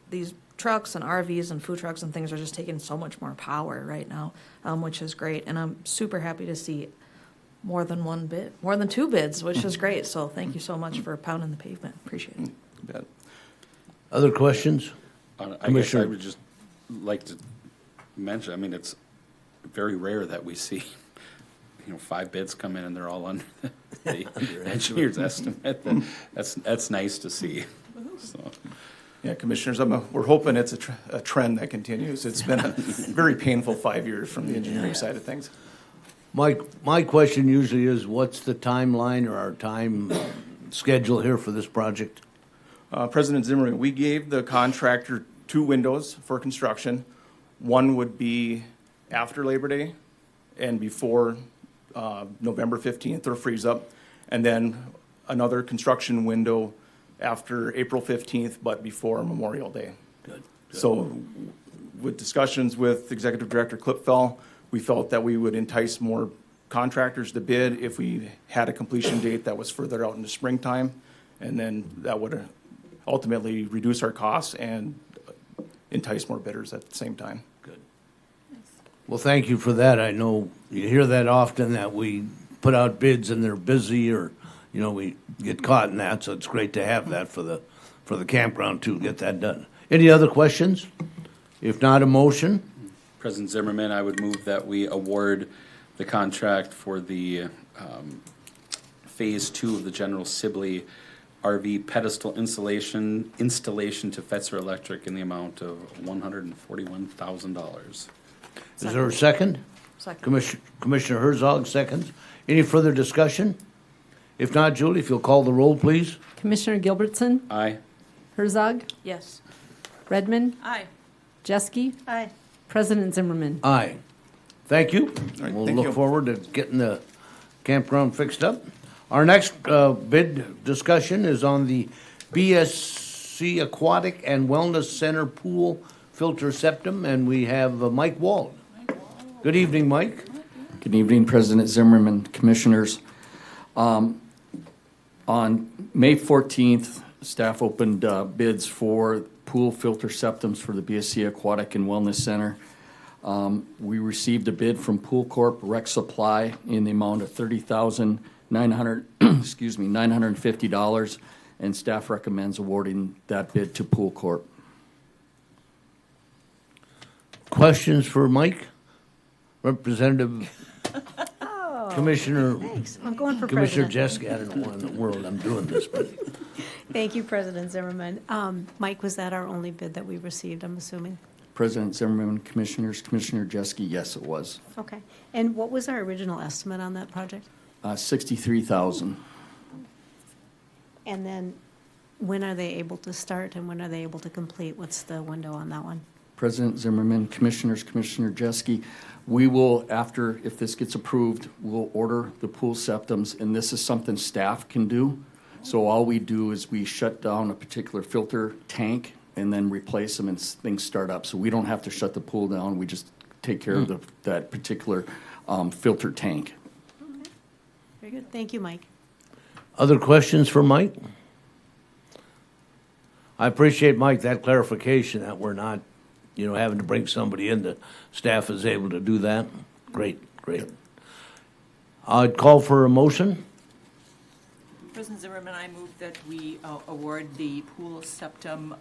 Speaker 9: these trucks and RVs and food trucks and things are just taking so much more power right now, which is great. And I'm super happy to see more than 2 bids, which is great. So thank you so much for pounding the pavement. Appreciate it.
Speaker 13: You bet.
Speaker 1: Other questions?
Speaker 7: I guess I
Speaker 1: Commissioner.
Speaker 7: would just like to mention, I mean, it's very rare that we see, 5 bids come in and they're all under the engineer's estimate. That's nice to see, so.
Speaker 13: Yeah, Commissioners, we're hoping it's a trend that continues. It's been a very painful 5 years from the engineering side of things.
Speaker 1: My question usually is, what's the timeline or our time schedule here for this project?
Speaker 13: President Zimmerman, we gave the contractor 2 windows for construction. One would be after Labor Day and before November 15th or freeze up, and then another construction window after April 15th, but before Memorial Day.
Speaker 1: Good.
Speaker 13: So with discussions with Executive Director Clipfell, we felt that we would entice more contractors to bid if we had a completion date that was further out in the springtime, and then that would ultimately reduce our costs and entice more bidders at the same time.
Speaker 1: Good. Well, thank you for that. I know you hear that often, that we put out bids and they're busy, or, we get caught in that, so it's great to have that for the campground too, get that done. Any other questions? If not, a motion?
Speaker 7: President Zimmerman, I would move that we award the contract for the Phase 2 of the General Sibley RV pedestal installation to Fetzer Electric in the amount of $141,000.
Speaker 1: Is there a second?
Speaker 9: Second.
Speaker 1: Commissioner Herzog seconds. Any further discussion? If not, Julie, if you'll call the roll, please.
Speaker 2: Commissioner Gilbertson,
Speaker 7: Aye.
Speaker 2: Herzog,
Speaker 9: Yes.
Speaker 2: Redmond,
Speaker 6: Aye.
Speaker 2: Jeske,
Speaker 4: Aye.
Speaker 2: President Zimmerman.
Speaker 1: Aye. Thank you.
Speaker 13: right,
Speaker 1: We'll
Speaker 13: thank
Speaker 1: look
Speaker 13: you.
Speaker 1: forward to getting the campground fixed up. Our next bid discussion is on the BSC Aquatic and Wellness Center Pool Filter Septum, and we have Mike Wald. Good evening, Mike.
Speaker 14: Good evening, President Zimmerman, Commissioners. On May 14th, staff opened bids for pool filter septums for the BSC Aquatic and Wellness Center. We received a bid from Pool Corp Rec Supply in the amount of $30,950, and staff recommends awarding that bid to Pool Corp.
Speaker 1: questions for Mike? Representative Commissioner,
Speaker 4: Thanks. I'm going for
Speaker 1: Commissioner
Speaker 4: president.
Speaker 1: Jeske, I don't know why in the world I'm doing this, but
Speaker 4: Thank you, President Zimmerman. Mike, was that our only bid that we received, I'm assuming?
Speaker 14: President Zimmerman, Commissioners, Commissioner Jeske, yes, it was.
Speaker 4: Okay. And what was our original estimate on that project?
Speaker 14: 63,000.
Speaker 4: And then when are they able to start and when are they able to complete? What's the window on that one?
Speaker 14: President Zimmerman, Commissioners, Commissioner Jeske, we will, after, if this gets approved, we'll order the pool septums, and this is something staff can do. So all we do is we shut down a particular filter tank and then replace them and things start up. So we don't have to shut the pool down, we just take care of that particular filter tank.
Speaker 4: Very good. Thank you, Mike.
Speaker 1: other questions for Mike? I appreciate, Mike, that clarification that we're not, having to bring somebody in. The staff is able to do that. Great, great. I'd call for a motion.
Speaker 6: President Zimmerman, I move that we award the pool septum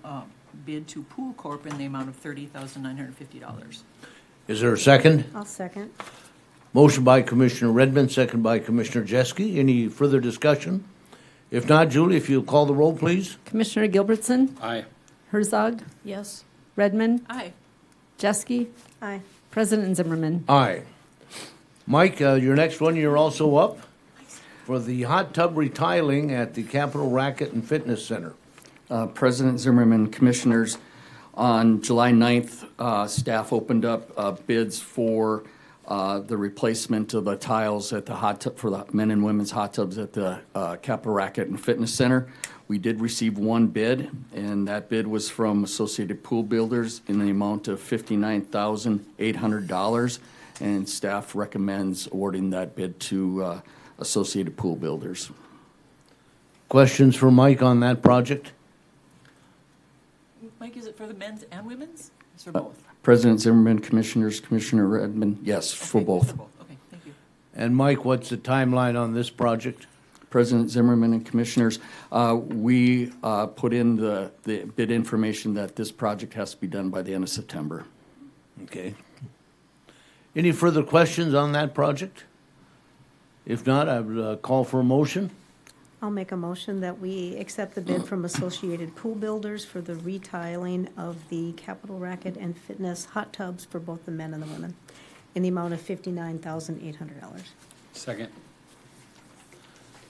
Speaker 6: bid to Pool Corp in the amount of $30,950.
Speaker 1: Is there a second?
Speaker 4: I'll second.
Speaker 1: Motion by Commissioner Redmond, second by Commissioner Jeske. Any further discussion? If not, Julie, if you'll call the roll, please.
Speaker 2: Commissioner Gilbertson,
Speaker 7: Aye.
Speaker 2: Herzog,
Speaker 9: Yes.
Speaker 2: Redmond,
Speaker 6: Aye.
Speaker 2: Jeske,
Speaker 4: Aye.
Speaker 2: President Zimmerman.
Speaker 1: Aye. Mike, your next one, you're also up for the hot tub retiling at the Capitol Racket and Fitness Center.
Speaker 14: President Zimmerman, Commissioners, on July 9th, staff opened up bids for the replacement of the tiles at the hot tub, for the men and women's hot tubs at the Capitol Racket and Fitness Center. We did receive one bid, and that bid was from Associated Pool Builders in the amount of $59,800, and staff recommends awarding that bid to Associated Pool Builders.
Speaker 1: Questions for Mike on that project?
Speaker 6: Mike, is it for the men's and women's? It's for both?
Speaker 14: President Zimmerman, Commissioners, Commissioner Redmond, yes, for
Speaker 6: Okay,
Speaker 14: both.
Speaker 6: Okay, thank you.
Speaker 1: And Mike, what's the timeline on this project?
Speaker 14: President Zimmerman and Commissioners, we put in the bid information that this project has to be done by the end of September.
Speaker 1: Okay. Any further questions on that project? If not, I would call for a motion.
Speaker 4: I'll make a motion that we accept the bid from Associated Pool Builders for the retiling of the Capitol Racket and Fitness hot tubs for both the men and the women in the amount of $59,800.
Speaker 7: Second.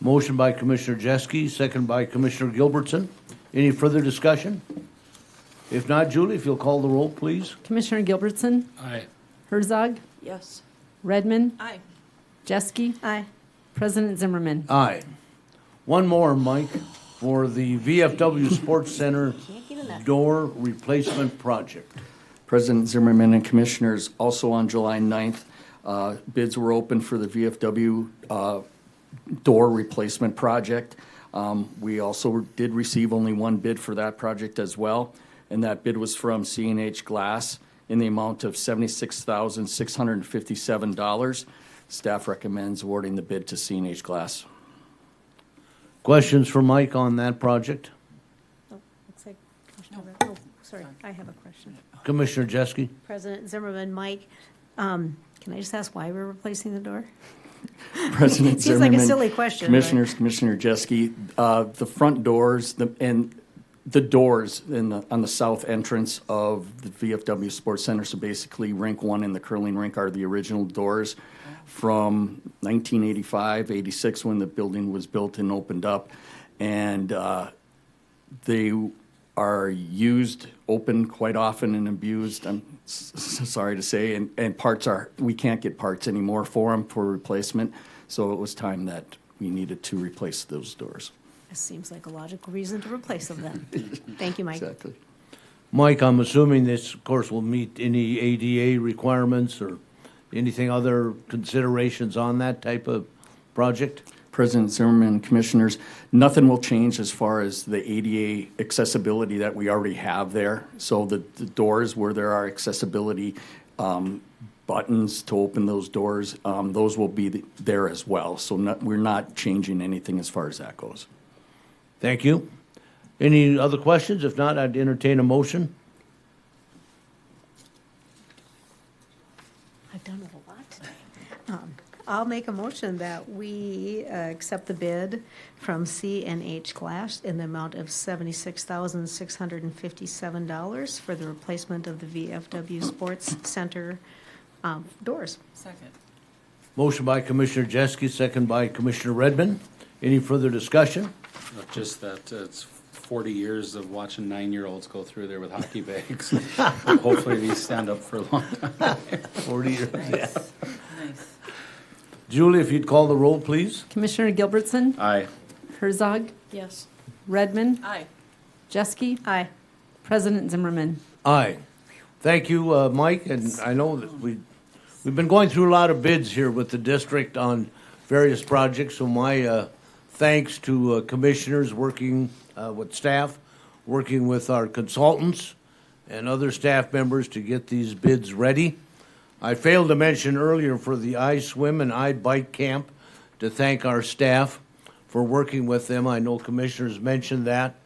Speaker 1: Motion by Commissioner Jeske, second by Commissioner Gilbertson. Any further discussion? If not, Julie, if you'll call the roll, please.
Speaker 2: Commissioner Gilbertson,
Speaker 7: Aye.
Speaker 2: Herzog,
Speaker 9: Yes.
Speaker 2: Redmond,
Speaker 6: Aye.
Speaker 2: Jeske,
Speaker 4: Aye.
Speaker 2: President Zimmerman.
Speaker 1: Aye. One more, Mike, for the VFW Sports Center door replacement project.
Speaker 14: President Zimmerman and Commissioners, also on July 9th, bids were open for the VFW door replacement project. We also did receive only one bid for that project as well, and that bid was from C&H Glass in the amount of $76,657. Staff recommends awarding the bid to C&H Glass.
Speaker 1: Questions for Mike on that project?
Speaker 4: Oh, looks like Commissioner Oh, sorry, I have a question.
Speaker 1: Commissioner Jeske?
Speaker 4: President Zimmerman, Mike, can I just ask why we're replacing the door?
Speaker 14: President
Speaker 4: It seems like a
Speaker 14: Zimmerman,
Speaker 4: silly question, but-
Speaker 14: Commissioners, Commissioner Jeske, the front doors and the doors on the south entrance of the VFW Sports Center, so basically rink 1 and the curling rink are the original doors from 1985, 86 when the building was built and opened up. And they are used, open quite often and abused, I'm sorry to say, and we can't get parts anymore for them for replacement. So it was time that we needed to replace those doors.
Speaker 4: This seems like a logical reason to replace them then. Thank you, Mike.
Speaker 14: Exactly.
Speaker 1: Mike, I'm assuming this, of course, will meet any ADA requirements or anything other considerations on that type of project?
Speaker 14: President Zimmerman, Commissioners, nothing will change as far as the ADA accessibility that we already have there. So the doors where there are accessibility buttons to open those doors, those will be there as well. So we're not changing anything as far as that goes.
Speaker 1: Thank you. Any other questions? If not, I'd entertain a motion.
Speaker 4: I'll make a motion that we accept the bid from C&H Glass in the amount of $76,657 for the replacement of the VFW Sports Center doors.
Speaker 6: Second.
Speaker 1: Motion by Commissioner Jeske, second by Commissioner Redmond. Any further discussion?
Speaker 7: Just that it's 40 years of watching 9-year-olds go through there with hockey bags. Hopefully these stand up for a long time.
Speaker 1: 40 years, yeah.
Speaker 6: Nice.
Speaker 1: Julie, if you'd call the roll, please.
Speaker 2: Commissioner Gilbertson,
Speaker 7: Aye.
Speaker 2: Herzog,
Speaker 9: Yes.
Speaker 2: Redmond,
Speaker 6: Aye.
Speaker 2: Jeske,
Speaker 4: Aye.
Speaker 2: President Zimmerman.
Speaker 1: Aye. Thank you, Mike, and I know that we've been going through a lot of bids here with the district on various projects, so my thanks to commissioners working with staff, working with our consultants and other staff members to get these bids ready. I failed to mention earlier for the I Swim and I Bike Camp to thank our staff for working with them. I know commissioners mentioned that,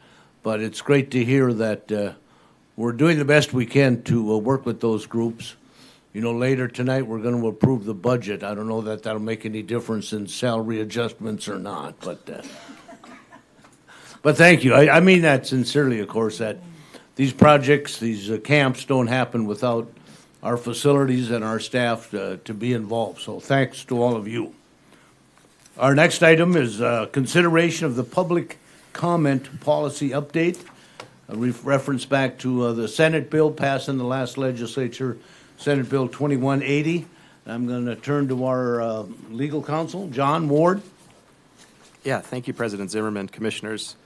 Speaker 1: but it's great to hear that we're doing the best we can to work with those groups. You know, later tonight, we're going to approve the budget. I don't know that that'll make any difference in salary adjustments or not, but thank you. I mean that sincerely, of course, that these projects, these camps don't happen without our facilities and our staff to be involved. So thanks to all of you. Our next item is consideration of the public comment policy update. A reference back to the Senate bill passed in the last legislature, Senate Bill 2180. I'm going to turn to our legal counsel, John Ward.
Speaker 15: Yeah, thank you, President Zimmerman, commissioners.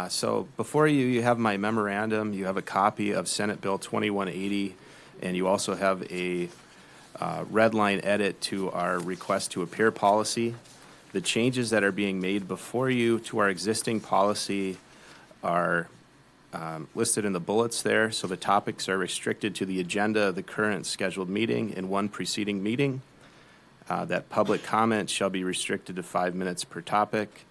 Speaker 15: So before you, you have my memorandum, you have a copy of Senate Bill 2180, and you also have a red line edit to our request to appear policy. The changes that are being made before you to our existing policy are listed in the bullets there. So the topics are restricted to the agenda of the current scheduled meeting and one preceding meeting. That public comment shall be restricted to 5 minutes per topic.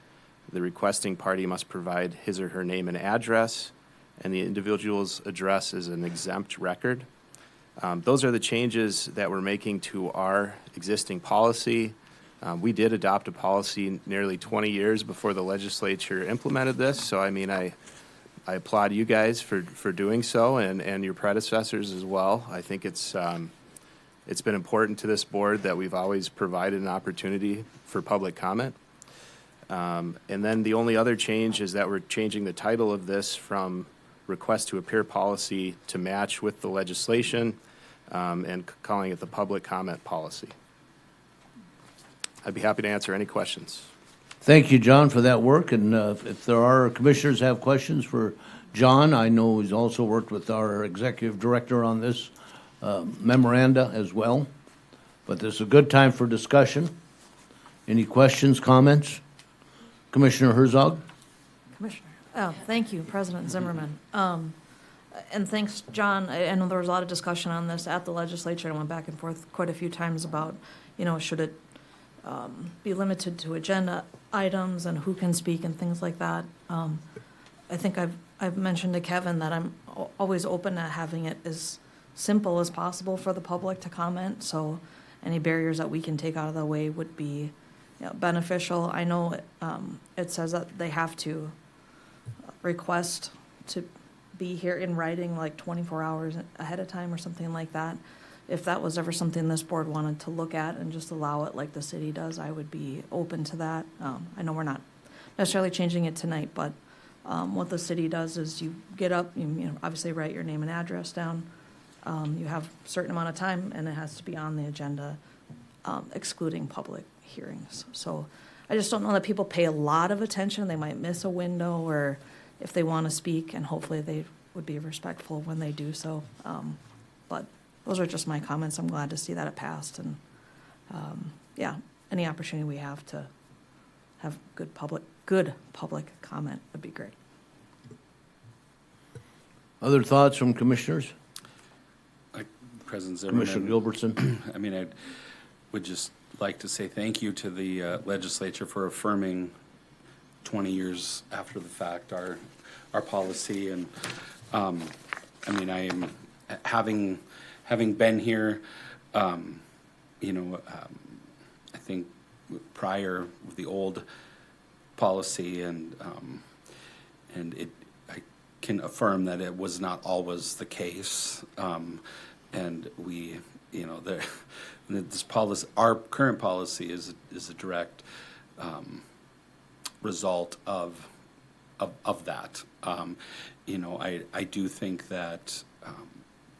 Speaker 15: The requesting party must provide his or her name and address, and the individual's address is an exempt record. Those are the changes that we're making to our existing policy. We did adopt a policy nearly 20 years before the legislature implemented this, so I mean, I applaud you guys for doing so, and your predecessors as well. I think it's been important to this board that we've always provided an opportunity for public comment. And then the only other change is that we're changing the title of this from request to appear policy to match with the legislation, and calling it the public comment policy. I'd be happy to answer any questions.
Speaker 1: Thank you, John, for that work. And if there are commissioners have questions for John, I know he's also worked with our executive director on this memoranda as well. But this is a good time for discussion. Any questions, comments? Commissioner Herzog?
Speaker 9: Commissioner. Oh, thank you, President Zimmerman. And thanks, John. I know there was a lot of discussion on this at the legislature. I went back and forth quite a few times about, should it be limited to agenda items and who can speak and things like that. I think I've mentioned to Kevin that I'm always open to having it as simple as possible for the public to comment. So any barriers that we can take out of the way would be beneficial. I know it says that they have to request to be here in writing like 24 hours ahead of time or something like that. If that was ever something this board wanted to look at and just allow it like the city does, I would be open to that. I know we're not necessarily changing it tonight, but what the city does is you get up, you obviously write your name and address down. You have a certain amount of time, and it has to be on the agenda, excluding public hearings. So I just don't know that people pay a lot of attention. They might miss a window, or if they want to speak, and hopefully they would be respectful when they do so. But those are just my comments. I'm glad to see that it passed, and any opportunity we have to have good public comment would be great.
Speaker 1: Other thoughts from commissioners?
Speaker 7: President Zimmerman.
Speaker 1: Commissioner Gilbertson.
Speaker 7: I mean, I would just like to say thank you to the legislature for affirming 20 years after the fact our policy. And I mean, I am having been here, I think prior with the old policy and I can affirm that it was not always the case. And we, you know, this policy, our current policy is a direct result of that. You know, I do think that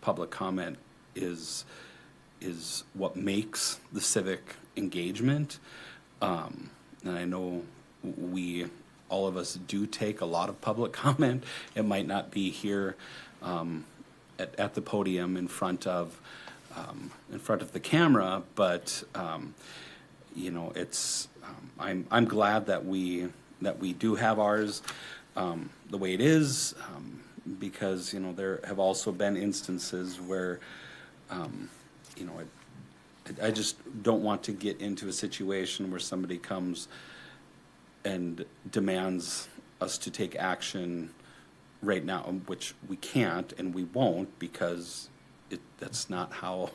Speaker 7: public comment is what makes the civic engagement. And I know all of us do take a lot of public comment. It might not be here at the podium in front of the camera, but you know, it's I'm glad that we do have ours the way it is, because you know there have also been instances where you know I just don't want to get into a situation where somebody comes and demands us to take action right now, which we can't and we won't, because that's not how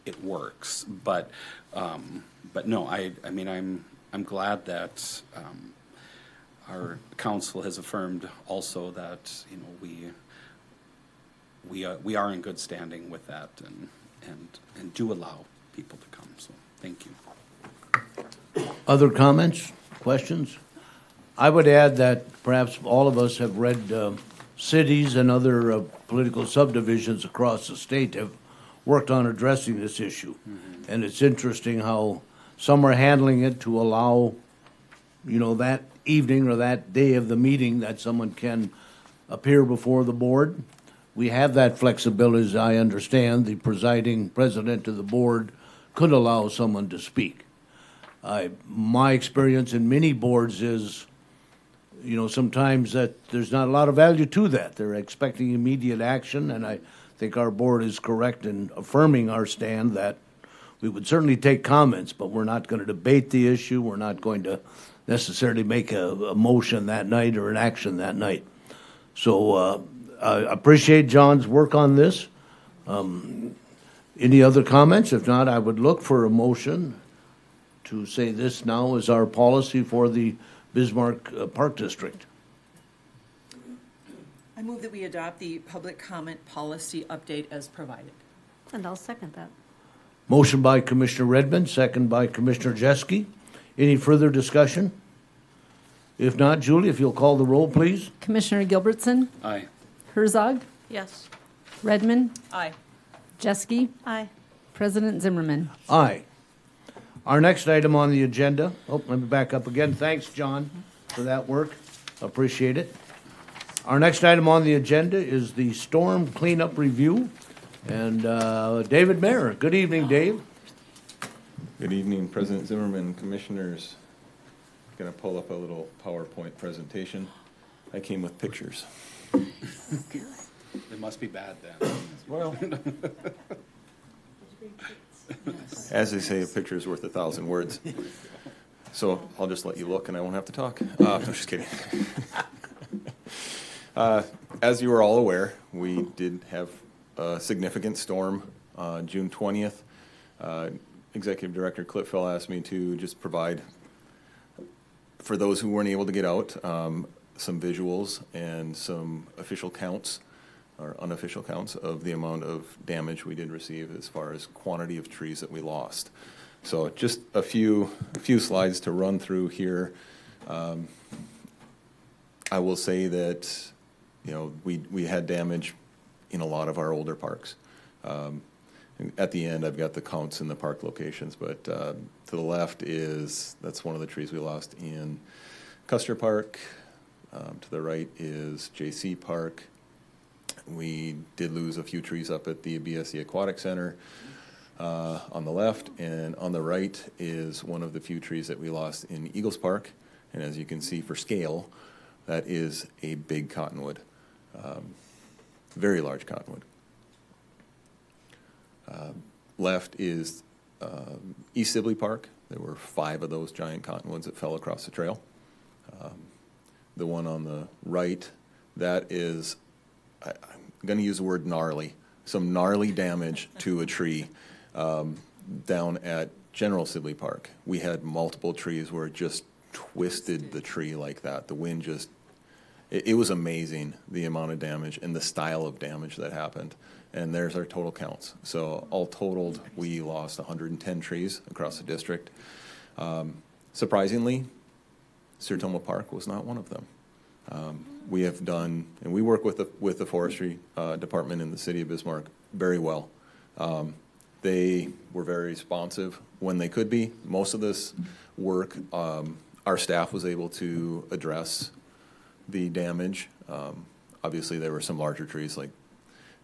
Speaker 7: it works. But no, I mean I'm glad that our council has affirmed also that, you know, we are in good standing with that and do allow people to come. So thank you.
Speaker 1: Other comments, questions? I would add that perhaps all of us have read cities and other political subdivisions across the state have worked on addressing this issue. Mm-hmm. And it's interesting how some are handling it to allow, you know, that evening or that day of the meeting that someone can appear before the board. We have that flexibility, as I understand. The presiding president of the board could allow someone to speak. My experience in many boards is, you know, sometimes that there's not a lot of value to that. They're expecting immediate action, and I think our board is correct in affirming our stand that we would certainly take comments, but we're not going to debate the issue. We're not going to necessarily make a motion that night or an action that night. So I appreciate John's work on this. Any other comments? If not, I would look for a motion to say this now is our policy for the Bismarck Park District.
Speaker 6: I move that we adopt the public comment policy update as provided.
Speaker 4: And I'll second that.
Speaker 1: Motion by Commissioner Redmond, second by Commissioner Jeske. Any further discussion? If not, Julie, if you'll call the roll, please.
Speaker 2: Commissioner Gilbertson,
Speaker 7: Aye.
Speaker 2: Herzog,
Speaker 9: Yes.
Speaker 2: Redmond,
Speaker 6: Aye.
Speaker 2: Jeske,
Speaker 4: Aye.
Speaker 2: President Zimmerman.
Speaker 1: Aye. Our next item on the agenda, let me back up again. Thanks, John, for that work. Appreciate it. Our next item on the agenda is the storm cleanup review. And David Mayer. Good evening, Dave.
Speaker 16: Good evening, President Zimmerman, Commissioners. Going to pull up a little PowerPoint presentation. I came with pictures.
Speaker 7: It must be bad then.
Speaker 16: Well, as they say, a picture is worth 1,000 words. So I'll just let you look and I won't have to talk. I'm just kidding. As you are all aware, we did have a significant storm June 20th. Executive Director Clipfell asked me to just provide, for those who weren't able to get out, some visuals and some official counts or unofficial counts of the amount of damage we did receive as far as quantity of trees that we lost. So just a few slides to run through here. I will say that, you know, we had damage in a lot of our older parks. At the end, I've got the counts in the park locations, but to the left that's one of the trees we lost in Custer Park. To the right is JC Park. We did lose a few trees up at the BSC Aquatic Center on the left, and on the right is one of the few trees that we lost in Eagles Park. And as you can see, for scale, that is a big cottonwood, very large cottonwood. Left is East Sibley Park. There were 5 of those giant cottonwoods that fell across the trail. The one on the right, that is, I'm going to use the word gnarly, some gnarly damage to a tree. Down at General Sibley Park, we had multiple trees where it just twisted the tree like that. The wind just, it was amazing, the amount of damage and the style of damage that happened. And there's our total counts. So all totaled, we lost 110 trees across the district. Surprisingly, Sertoma Park was not one of them. We have done, and we work with the forestry department in the city of Bismarck very well. They were very responsive when they could be. Most of this work, our staff was able to address the damage. Obviously, there were some larger trees like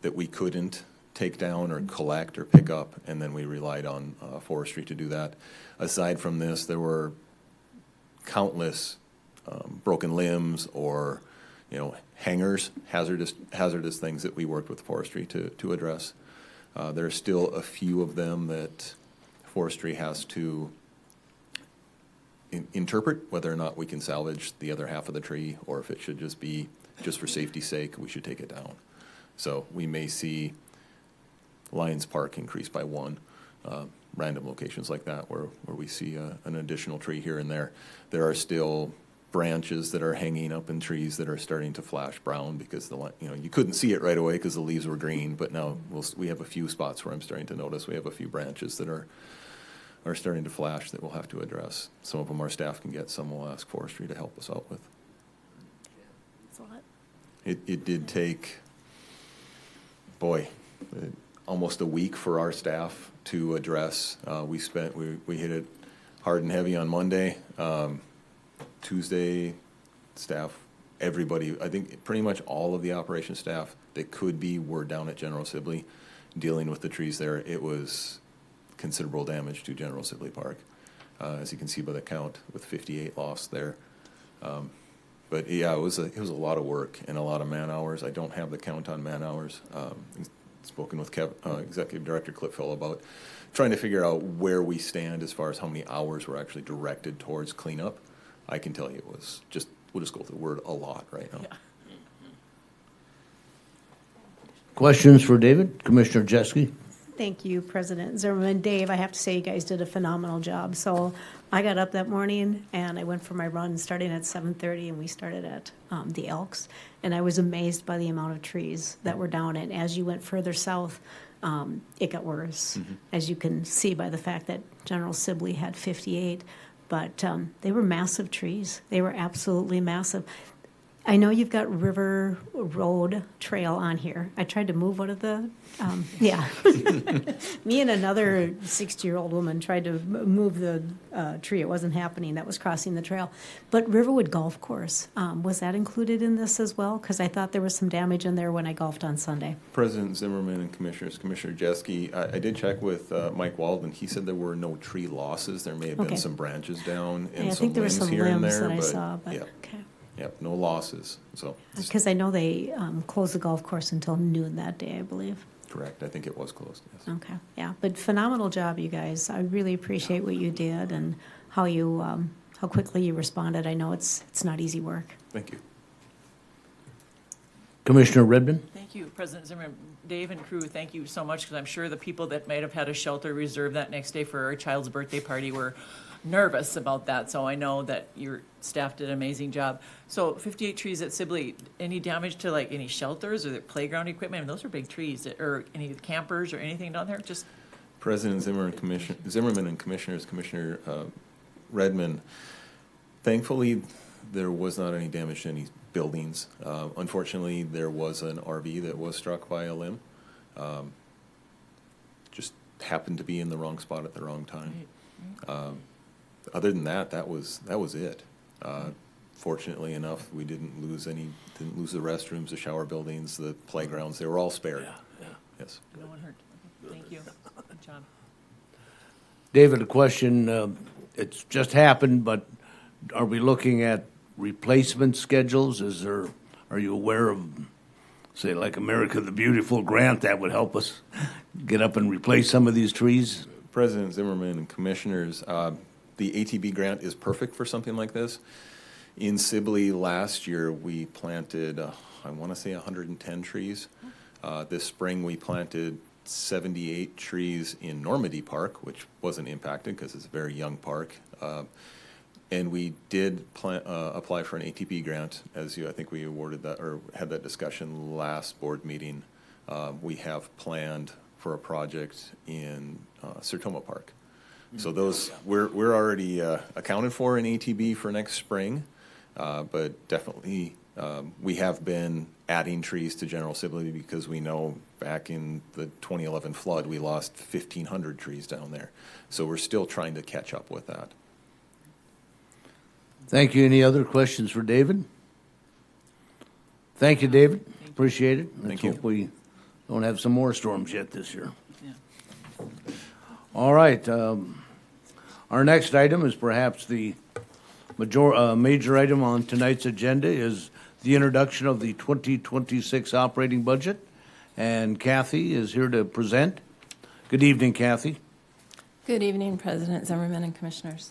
Speaker 16: that we couldn't take down or collect or pick up, and then we relied on forestry to do that. Aside from this, there were countless broken limbs or, hangers, hazardous things that we worked with forestry to address. There are still a few of them that forestry has to interpret whether or not we can salvage the other half of the tree, or if it should just be, just for safety's sake, we should take it down. So we may see Lions Park increase by one, random locations like that where we see an additional tree here and there. There are still branches that are hanging up in trees that are starting to flash brown because you couldn't see it right away because the leaves were green, but now we have a few spots where I'm starting to notice we have a few branches that are starting to flash that we'll have to address. Some of them our staff can get, some we'll ask forestry to help us out with.
Speaker 4: That's a lot.
Speaker 16: It did take, almost a week for our staff to address. We hit it hard and heavy on Monday. Tuesday, staff, everybody, I think pretty much all of the operations staff that could be were down at General Sibley dealing with the trees there. It was considerable damage to General Sibley Park, as you can see by the count, with 58 lost there. But yeah, it was a lot of work and a lot of man hours. I don't have the count on man hours. Spoken with Executive Director Clipfell about trying to figure out where we stand as far as how many hours were actually directed towards cleanup. I can tell you it was we'll just go with the word a lot right now.
Speaker 6: Yeah.
Speaker 1: Questions for David? Commissioner Jeske?
Speaker 4: Thank you, President Zimmerman. Dave, I have to say you guys did a phenomenal job. So I got up that morning and I went for my run starting at 7:30, and we started at the Elks. And I was amazed by the amount of trees that were down. And as you went further south, it got worse, as you can see by the fact that General Sibley had 58. But they were massive trees. They were absolutely massive. I know you've got River Road Trail on here. I tried to move one of the, me and another 60-year-old woman tried to move the tree. It wasn't happening. That was crossing the trail. But Riverwood Golf Course, was that included in this as well? Because I thought there was some damage in there when I golfed on Sunday.
Speaker 16: President Zimmerman and Commissioners, Commissioner Jeske, I did check with Mike Waldman. He said there were no tree losses. There may have been some branches down and
Speaker 4: I
Speaker 16: some
Speaker 4: think there were
Speaker 16: limbs
Speaker 4: some
Speaker 16: here and
Speaker 4: limbs
Speaker 16: there,
Speaker 4: that I
Speaker 16: but
Speaker 4: saw, but
Speaker 16: yeah.
Speaker 4: okay.
Speaker 16: Yep, no losses. So
Speaker 4: Because I know they closed the golf course until noon that day, I believe.
Speaker 16: correct. I think it was closed. Yes.
Speaker 4: Okay, yeah, but phenomenal job, you guys. I really appreciate what you did and how you, how quickly you responded. I know it's not easy work.
Speaker 16: Thank you.
Speaker 1: Commissioner Redmond?
Speaker 6: Thank you, President Zimmerman. Dave and crew, thank you so much, because I'm sure the people that might have had a shelter reserved that next day for our child's birthday party were nervous about that, so I know that your staff did an amazing job. So 58 trees at Sibley, any damage to like any shelters or the playground equipment? I mean, those are big trees, or any campers or anything down there? Just
Speaker 16: President Zimmerman and Commissioners, Commissioner Redmond, thankfully, there was not any damage to any buildings. Unfortunately, there was an RV that was struck by a limb. Just happened to be in the wrong spot at the wrong time. Other than that, that was it. Fortunately enough, we didn't lose the restrooms, the shower buildings, the playgrounds. They were all spared.
Speaker 1: Yeah.
Speaker 16: Yes.
Speaker 6: no one hurt. Thank you. Good job.
Speaker 1: David, a question, it's just happened, but are we looking at replacement schedules? Are you aware of, say, like America the Beautiful grant that would help us get up and replace some of these trees?
Speaker 16: President Zimmerman and Commissioners, the ATB grant is perfect for something like this. In Sibley last year, we planted, I want to say 110 trees. This spring, we planted 78 trees in Normandy Park, which wasn't impacted because it's a very young park. And we did apply for an ATP grant, I think we awarded that or had that discussion last board meeting. We have planned for a project in Sertoma Park. So those, we're already accounted for in ATB for next spring, but definitely we have been adding trees to General Sibley because we know back in the 2011 flood, we lost 1,500 trees down there. So we're still trying to catch up with that.
Speaker 1: Thank you. Any other questions for David? Thank you, David. Appreciate it. Let's hope we don't have some more storms yet this year.
Speaker 6: Yeah.
Speaker 1: All right. Our next item is perhaps the major item on tonight's agenda is the introduction of the 2026 operating budget. And Kathy is here to present. Good evening, Kathy.
Speaker 17: Good evening, President Zimmerman and Commissioners.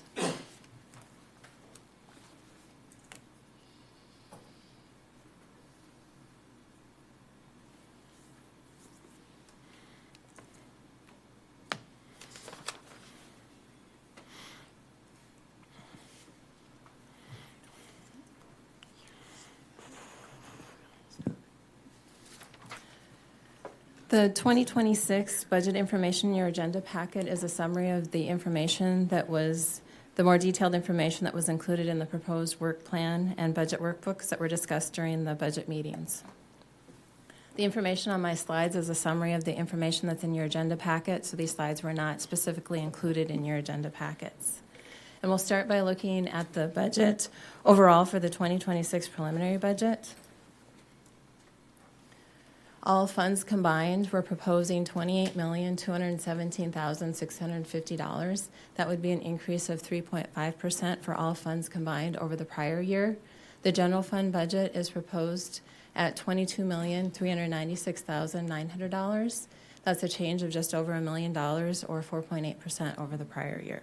Speaker 17: The 2026 budget information in your agenda packet is a summary of the information that was, the more detailed information that was included in the proposed work plan and budget workbooks that were discussed during the budget meetings. The information on my slides is a summary of the information that's in your agenda packet, so these slides were not specifically included in your agenda packets. And we'll start by looking at the budget overall for the 2026 preliminary budget. All funds combined, we're proposing $28,217,650. That would be an increase of 3.5% for all funds combined over the prior year. The general fund budget is proposed at $22,396,900. That's a change of just over $1 million or 4.8% over the prior year.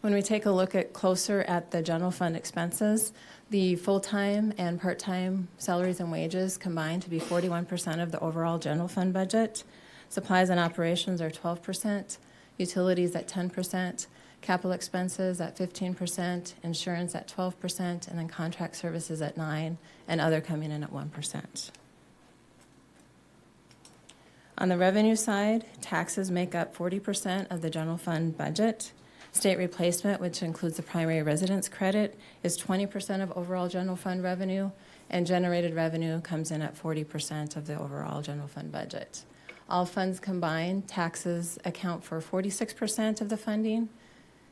Speaker 17: When we take a look closer at the general fund expenses, the full-time and part-time salaries and wages combine to be 41% of the overall general fund budget. Supplies and operations are 12%, utilities at 10%, capital expenses at 15%, insurance at 12%, and then contract services at 9%, and other coming in at 1%. On the revenue side, taxes make up 40% of the general fund budget. State replacement, which includes the primary residence credit, is 20% of overall general fund revenue, and generated revenue comes in at 40% of the overall general fund budget. All funds combined, taxes account for 46% of the funding,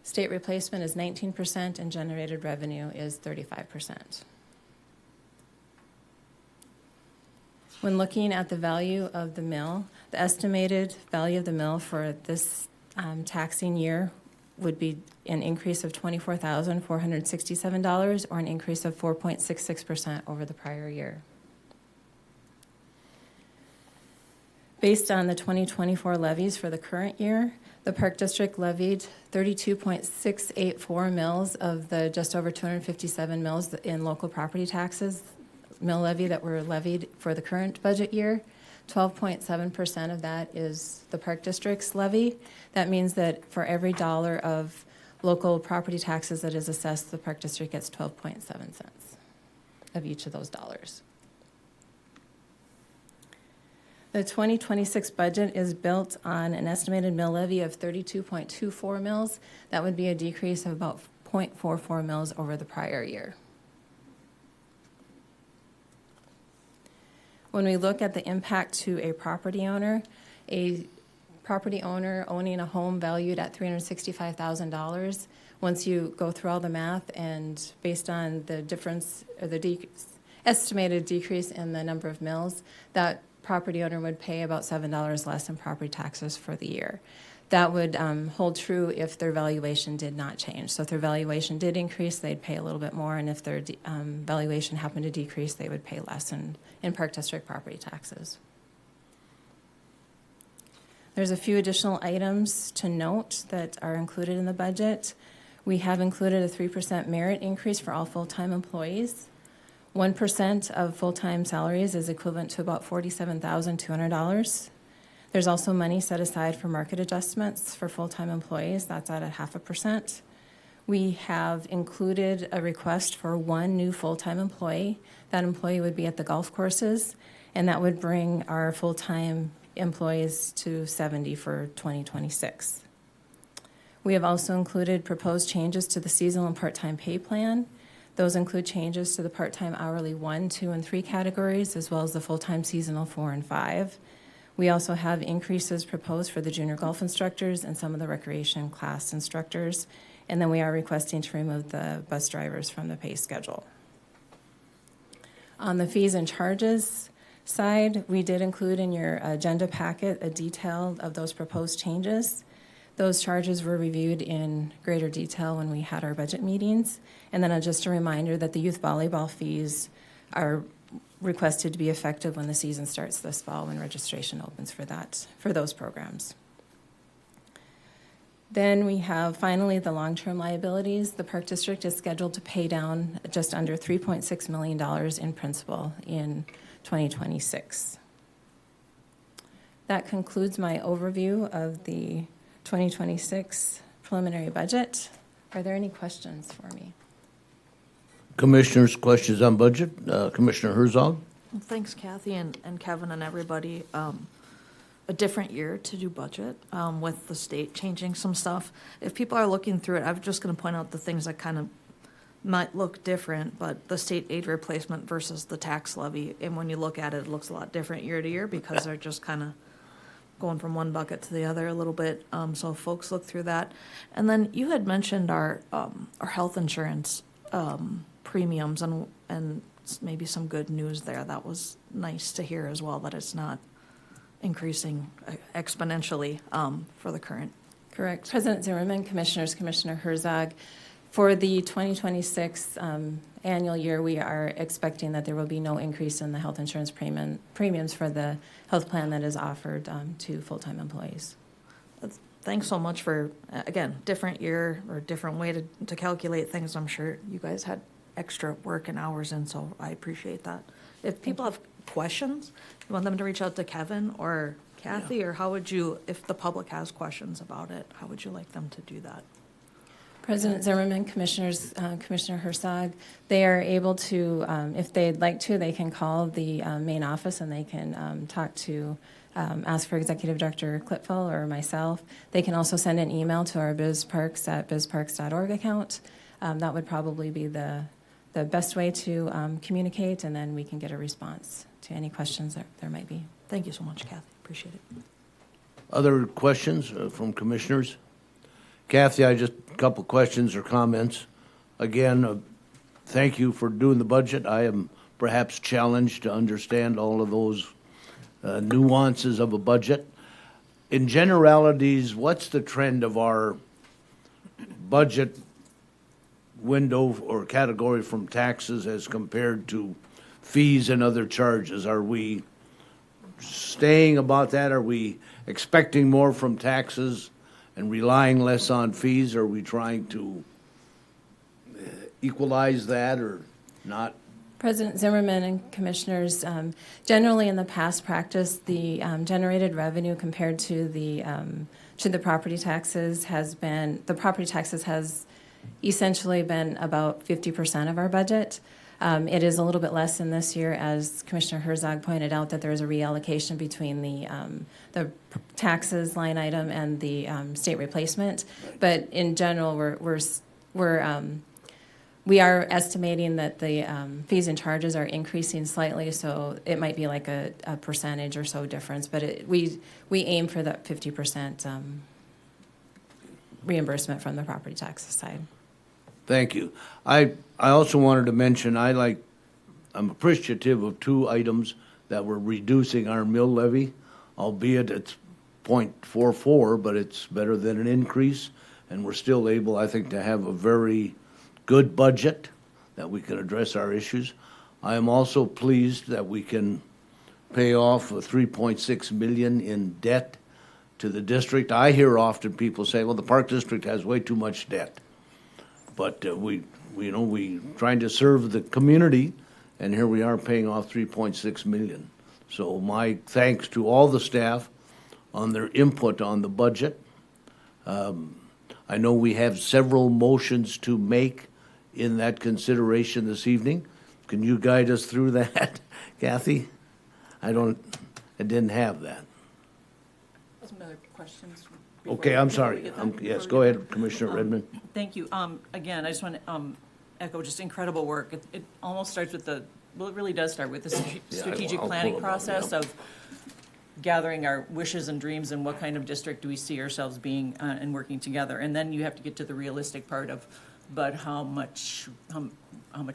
Speaker 17: state replacement is 19%, and generated revenue is 35%. When looking at the value of the mill, the estimated value of the mill for this taxing year would be an increase of $24,467 or an increase of 4.66% over the prior year. Based on the 2024 levies for the current year, the Park District levied 32.684 mills of the just over 257 mills in local property taxes, mill levy that were levied for the current budget year. 12.7% of that is the Park District's levy. That means that for every dollar of local property taxes that is assessed, the Park District gets 12.7 cents of each of those dollars. The 2026 budget is built on an estimated mill levy of 32.24 mills. That would be a decrease of about 0.44 mills over the prior year. When we look at the impact to a property owner owning a home valued at $365,000, once you go through all the math and based on the difference or the estimated decrease in the number of mills, that property owner would pay about $7 less in property taxes for the year. That would hold true if their valuation did not change. So if their valuation did increase, they'd pay a little bit more, and if their valuation happened to decrease, they would pay less in Park District property taxes. There's a few additional items to note that are included in the budget. We have included a 3% merit increase for all full-time employees. 1% of full-time salaries is equivalent to about $47,200. There's also money set aside for market adjustments for full-time employees. That's at 0.5%. We have included a request for one new full-time employee. That employee would be at the golf courses, and that would bring our full-time employees to 70 for 2026. We have also included proposed changes to the seasonal and part-time pay plan. Those include changes to the part-time hourly 1, 2, and 3 categories, as well as the full-time seasonal 4 and 5. We also have increases proposed for the junior golf instructors and some of the recreation class instructors. And then we are requesting to remove the bus drivers from the pay schedule. On the fees and charges side, we did include in your agenda packet a detail of those proposed changes. Those charges were reviewed in greater detail when we had our budget meetings. And then just a reminder that the youth volleyball fees are requested to be effective when the season starts this fall, when registration opens for those programs. Then we have finally the long-term liabilities. The Park District is scheduled to pay down just under $3.6 million in principal in 2026. That concludes my overview of the 2026 preliminary budget. Are there any questions for me?
Speaker 1: Commissioners, questions on budget? Commissioner Herzog?
Speaker 9: Thanks, Kathy and Kevin and everybody. A different year to do budget with the state changing some stuff. If people are looking through it, I'm just going to point out the things that kind of might look different, but the state aid replacement versus the tax levy, and when you look at it, it looks a lot different year to year because they're just kind of going from one bucket to the other a little bit. So folks look through that. And then you had mentioned our health insurance premiums and maybe some good news there. That was nice to hear as well, that it's not increasing exponentially for the current.
Speaker 17: Correct. President Zimmerman, Commissioners, Commissioner Herzog, for the 2026 annual year, we are expecting that there will be no increase in the health insurance premiums for the health plan that is offered to full-time employees.
Speaker 9: Thanks so much for, again, different year or different way to calculate things. I'm sure you guys had extra work and hours in, so I appreciate that. If people have questions, you want them to reach out to Kevin or Kathy, or how would you, if the public has questions about it, how would you like them to do that?
Speaker 17: President Zimmerman, Commissioners, Commissioner Herzog, they are able to, if they'd like to, they can call the main office and they can talk to, ask for Executive Director Klipfel or myself. They can also send an email to our bizparks@bizparks.org account. That would probably be the best way to communicate, and then we can get a response to any questions that there might be.
Speaker 9: Thank you so much, Kathy. Appreciate it.
Speaker 1: Other questions from commissioners? Kathy, I just a couple questions or comments. Again, thank you for doing the budget. I am perhaps challenged to understand all of those nuances of a budget. In generalities, what's the trend of our budget window or category from taxes as compared to fees and other charges? Are we staying about that? Are we expecting more from taxes and relying less on fees? Are we trying to equalize that or not?
Speaker 17: President Zimmerman and Commissioners, generally in the past practice, the generated revenue compared to the property taxes has essentially been about 50% of our budget. It is a little bit less in this year, as Commissioner Herzog pointed out, that there is a reallocation between the taxes line item and the state replacement. But in general, we are estimating that the fees and charges are increasing slightly, so it might be like a percentage or so difference. But we aim for that 50% reimbursement from the property taxes side.
Speaker 1: Thank you. I also wanted to mention, I'm appreciative of two items that we're reducing our mill levy, albeit it's 0.44, but it's better than an increase, and we're still able, I think, to have a very good budget that we can address our issues. I am also pleased that we can pay off $3.6 million in debt to the district. I hear often people say, well, the Park District has way too much debt. But we trying to serve the community, and here we are paying off 3.6 million. So my thanks to all the staff on their input on the budget. I know we have several motions to make in that consideration this evening. Can you guide us through that, Kathy? I didn't have that.
Speaker 6: Some other questions?
Speaker 1: Okay, I'm
Speaker 6: before we
Speaker 1: sorry.
Speaker 6: get that?
Speaker 1: Yes,
Speaker 6: Before
Speaker 1: go
Speaker 6: we get
Speaker 1: ahead, Commissioner Redmond.
Speaker 6: Thank you. Again, I just want to echo just incredible work. It almost starts with it really does start with the strategic
Speaker 1: I'll
Speaker 6: planning
Speaker 1: pull them up,
Speaker 6: process
Speaker 1: yeah.
Speaker 6: of gathering our wishes and dreams and what kind of district do we see ourselves being and working together. And then you have to get to the realistic part of, but how much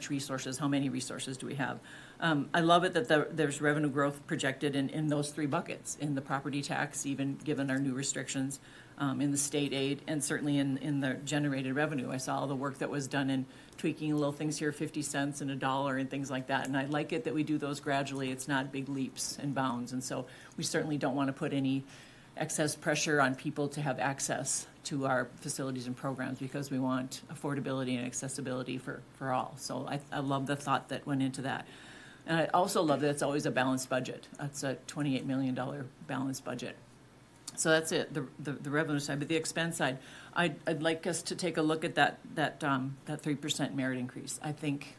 Speaker 6: resources, how many resources do we have? I love it that there's revenue growth projected in those three buckets, in the property tax, even given our new restrictions, in the state aid, and certainly in the generated revenue. I saw all the work that was done in tweaking little things here, 50 cents and $1 and things like that. And I like it that we do those gradually. It's not big leaps and bounds. And so we certainly don't want to put any excess pressure on people to have access to our facilities and programs, because we want affordability and accessibility for all. So I love the thought that went into that. And I also love that it's always a balanced budget. It's a $28 million balanced budget. So that's it, the revenue side. But the expense side, I'd like us to take a look at that 3% merit increase. I think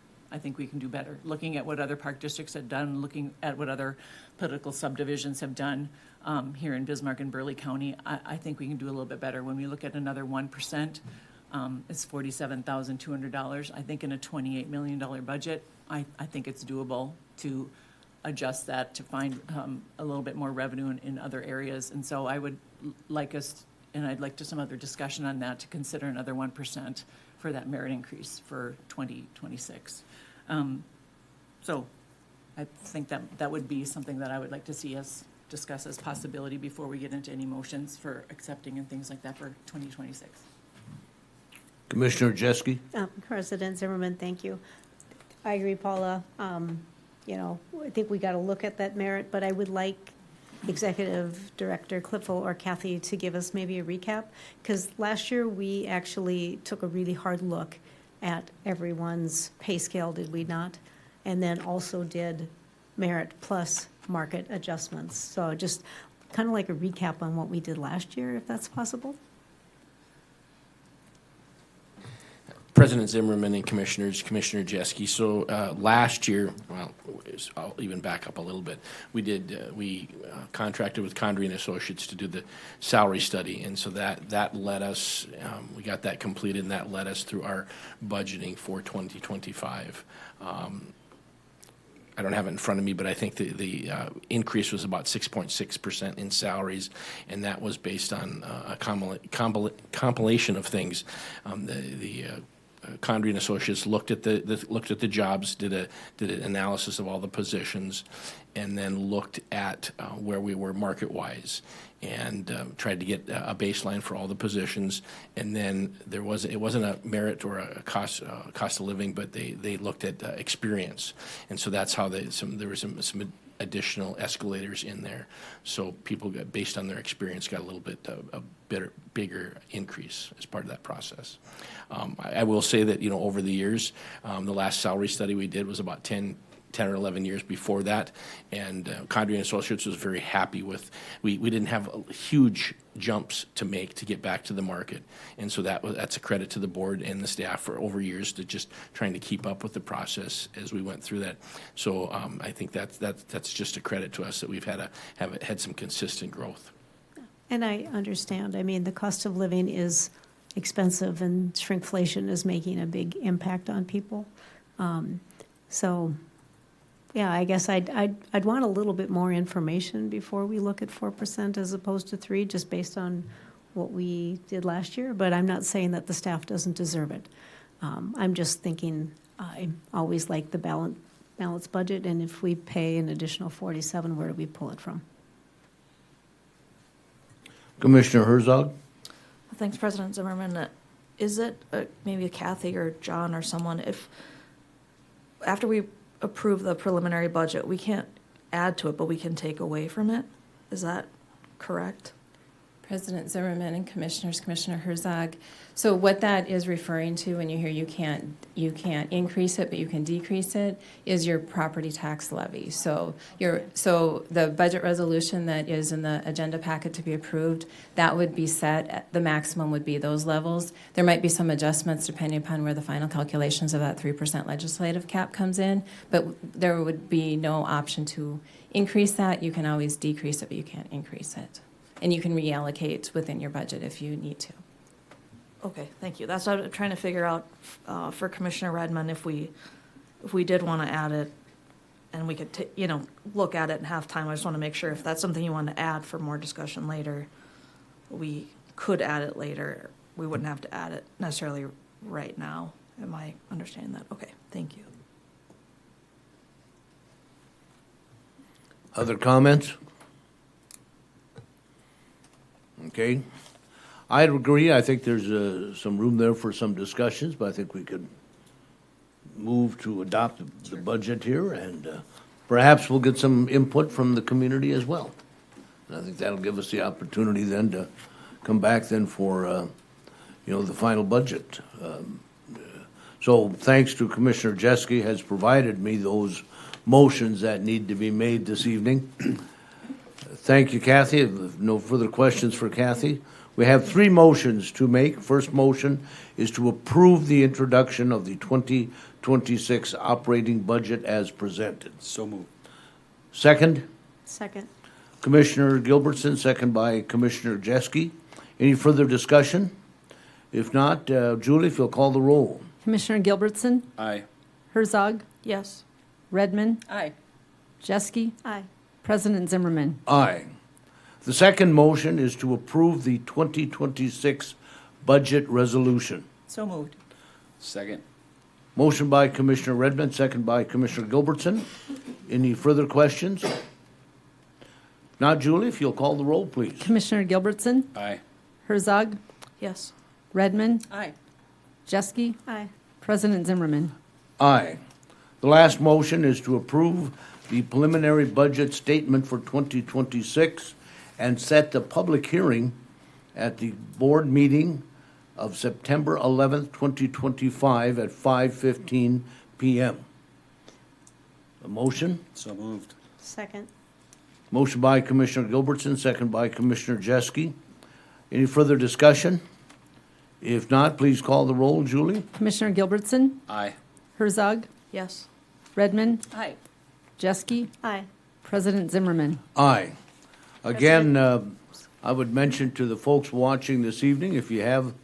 Speaker 6: we can do better. Looking at what other park districts have done, looking at what other political subdivisions have done here in Bismarck and Burley County, I think we can do a little bit better. When we look at another 1%, it's $47,200. I think in a $28 million budget, I think it's doable to adjust that to find a little bit more revenue in other areas. And so I would like us, and I'd like to some other discussion on that, to consider another 1% for that merit increase for 2026. So I think that would be something that I would like to see us discuss as possibility before we get into any motions for accepting and things like that for 2026.
Speaker 1: Commissioner Jeske?
Speaker 4: President Zimmerman, thank you. I agree, Paula. I think we got to look at that merit, but I would like Executive Director Klipfel or Kathy to give us maybe a recap, because last year we actually took a really hard look at everyone's pay scale, did we not? And then also did merit plus market adjustments. So just kind of like a recap on what we did last year, if that's possible.
Speaker 11: President Zimmerman and Commissioners, Commissioner Jeske. So last year, well, I'll even back up a little bit. We contracted with Condrey and Associates to do the salary study, and so that led us. We got that completed, and that led us through our budgeting for 2025. I don't have it in front of me, but I think the increase was about 6.6% in salaries, and that was based on a compilation of things. Condrey and Associates looked at the jobs, did an analysis of all the positions, and then looked at where we were market-wise, and tried to get a baseline for all the positions. And then it wasn't a merit or a cost of living, but they looked at experience, and so that's how there were some additional escalators in there. So people based on their experience, got a little bit bigger increase as part of that process. I will say that, over the years, the last salary study we did was about 10 or 11 years before that, and Condrey and Associates was very happy with. We didn't have huge jumps to make to get back to the market, and so that's a credit to the board and the staff for over years to just trying to keep up with the process as we went through that. So I think that's just a credit to us that we've had some consistent growth.
Speaker 4: And I understand. I mean, the cost of living is expensive, and shrinkflation is making a big impact on people. So, yeah, I guess I'd want a little bit more information before we look at 4% as opposed to 3%, just based on what we did last year. But I'm not saying that the staff doesn't deserve it. I'm just thinking I always like the balanced budget, and if we pay an additional 47, where do we pull it from?
Speaker 1: Commissioner Herzog?
Speaker 9: Thanks, President Zimmerman. Is it maybe Kathy or John or someone, if after we approve the preliminary budget, we can't add to it, but we can take away from it? Is that correct?
Speaker 17: President Zimmerman and Commissioners, Commissioner Herzog. So what that is referring to when you hear you can't increase it, but you can decrease it, is your property tax levy. So the budget resolution that is in the agenda packet to be approved, that would be set, the maximum would be those levels. There might be some adjustments depending upon where the final calculations of that 3% legislative cap comes in, but there would be no option to increase that. You can always decrease it, but you can't increase it. And you can reallocate within your budget if you need to.
Speaker 9: Okay, thank you. That's what I'm trying to figure out for Commissioner Redmond, if we did want to add it, and we could, look at it and have time. I just want to make sure if that's something you want to add for more discussion later, we could add it later. We wouldn't have to add it necessarily right now. Am I understanding that? Okay, thank you.
Speaker 1: Other comments? Okay. I agree. I think there's some room there for some discussions, but I think we could move to adopt the budget here, and perhaps we'll get some input from the community as well. And I think that'll give us the opportunity then to come back then for, the final budget. So thanks to Commissioner Jeske has provided me those motions that need to be made this evening. Thank you, Kathy. No further questions for Kathy. We have three motions to make. First motion is to approve the introduction of the 2026 operating budget as presented.
Speaker 7: So moved.
Speaker 1: Second,
Speaker 4: Second.
Speaker 1: Commissioner Gilbertson, second by Commissioner Jeske. Any further discussion? If not, Julie, if you'll call the roll.
Speaker 2: Commissioner Gilbertson,
Speaker 7: Aye.
Speaker 2: Herzog,
Speaker 9: Yes.
Speaker 2: Redmond,
Speaker 6: Aye.
Speaker 2: Jeske,
Speaker 4: Aye.
Speaker 2: President Zimmerman.
Speaker 1: Aye. The second motion is to approve the 2026 budget resolution.
Speaker 6: So moved.
Speaker 7: Second.
Speaker 1: Motion by Commissioner Redmond, second by Commissioner Gilbertson. Any further questions? Now, Julie, if you'll call the roll, please.
Speaker 2: Commissioner Gilbertson,
Speaker 7: Aye.
Speaker 2: Herzog,
Speaker 9: Yes.
Speaker 2: Redmond,
Speaker 6: Aye.
Speaker 2: Jeske,
Speaker 4: Aye.
Speaker 2: President Zimmerman.
Speaker 1: Aye. The last motion is to approve the preliminary budget statement for 2026 and set the public hearing at the board meeting of September 11th, 2025 at 5:15 p.m. A motion?
Speaker 7: So moved.
Speaker 4: Second.
Speaker 1: Motion by Commissioner Gilbertson, second by Commissioner Jeske. Any further discussion? If not, please call the roll, Julie.
Speaker 2: Commissioner Gilbertson,
Speaker 7: Aye.
Speaker 2: Herzog,
Speaker 9: Yes.
Speaker 2: Redmond,
Speaker 6: Aye.
Speaker 2: Jeske,
Speaker 4: Aye.
Speaker 2: President Zimmerman.
Speaker 1: Aye. Again, I would mention to the folks watching this evening, if you have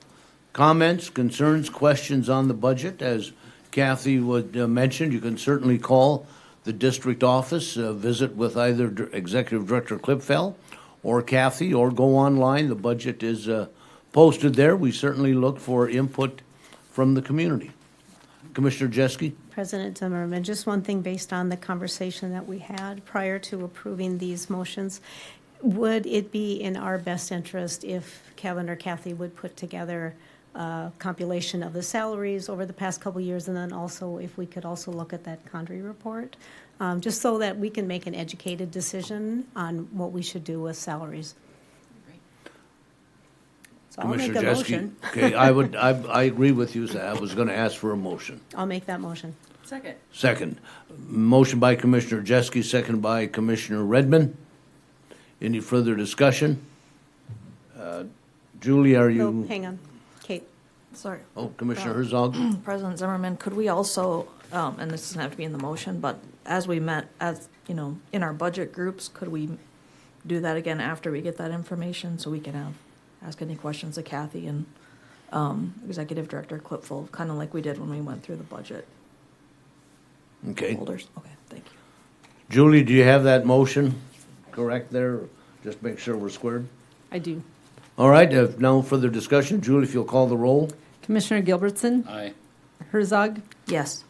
Speaker 1: comments, concerns, questions on the budget, as Kathy would mention, you can certainly call the district office, visit with either Executive Director Klipfel or Kathy, or go online. The budget is posted there. We certainly look for input from the community. Commissioner Jeske?
Speaker 4: President Zimmerman, just one thing based on the conversation that we had prior to approving these motions. Would it be in our best interest if Kevin or Kathy would put together a compilation of the salaries over the past couple of years, and then also if we could also look at that Condrey report, just so that we can make an educated decision on what we should do with salaries? So I'll make a
Speaker 1: Commissioner Jeske?
Speaker 4: motion.
Speaker 1: Okay, I agree with you, so I was going to ask for a motion.
Speaker 4: I'll make that motion.
Speaker 6: Second.
Speaker 1: Second. Motion by Commissioner Jeske, second by Commissioner Redmond. Any further discussion? Julie, are
Speaker 4: Oh,
Speaker 1: you?
Speaker 4: hang on. Kate.
Speaker 9: Sorry.
Speaker 1: Oh, Commissioner Herzog?
Speaker 9: President Zimmerman, could we also, and this doesn't have to be in the motion, but as we met, in our budget groups, could we do that again after we get that information, so we can ask any questions of Kathy and Executive Director Klipfel, kind of like we did when we went through the budget
Speaker 1: Okay.
Speaker 9: holders? Okay, thank you.
Speaker 1: Julie, do you have that motion correct there? Just make sure we're squared.
Speaker 2: I do.
Speaker 1: All right, if no further discussion, Julie, if you'll call the roll.
Speaker 2: Commissioner Gilbertson,
Speaker 7: Aye.
Speaker 2: Herzog,
Speaker 9: Yes.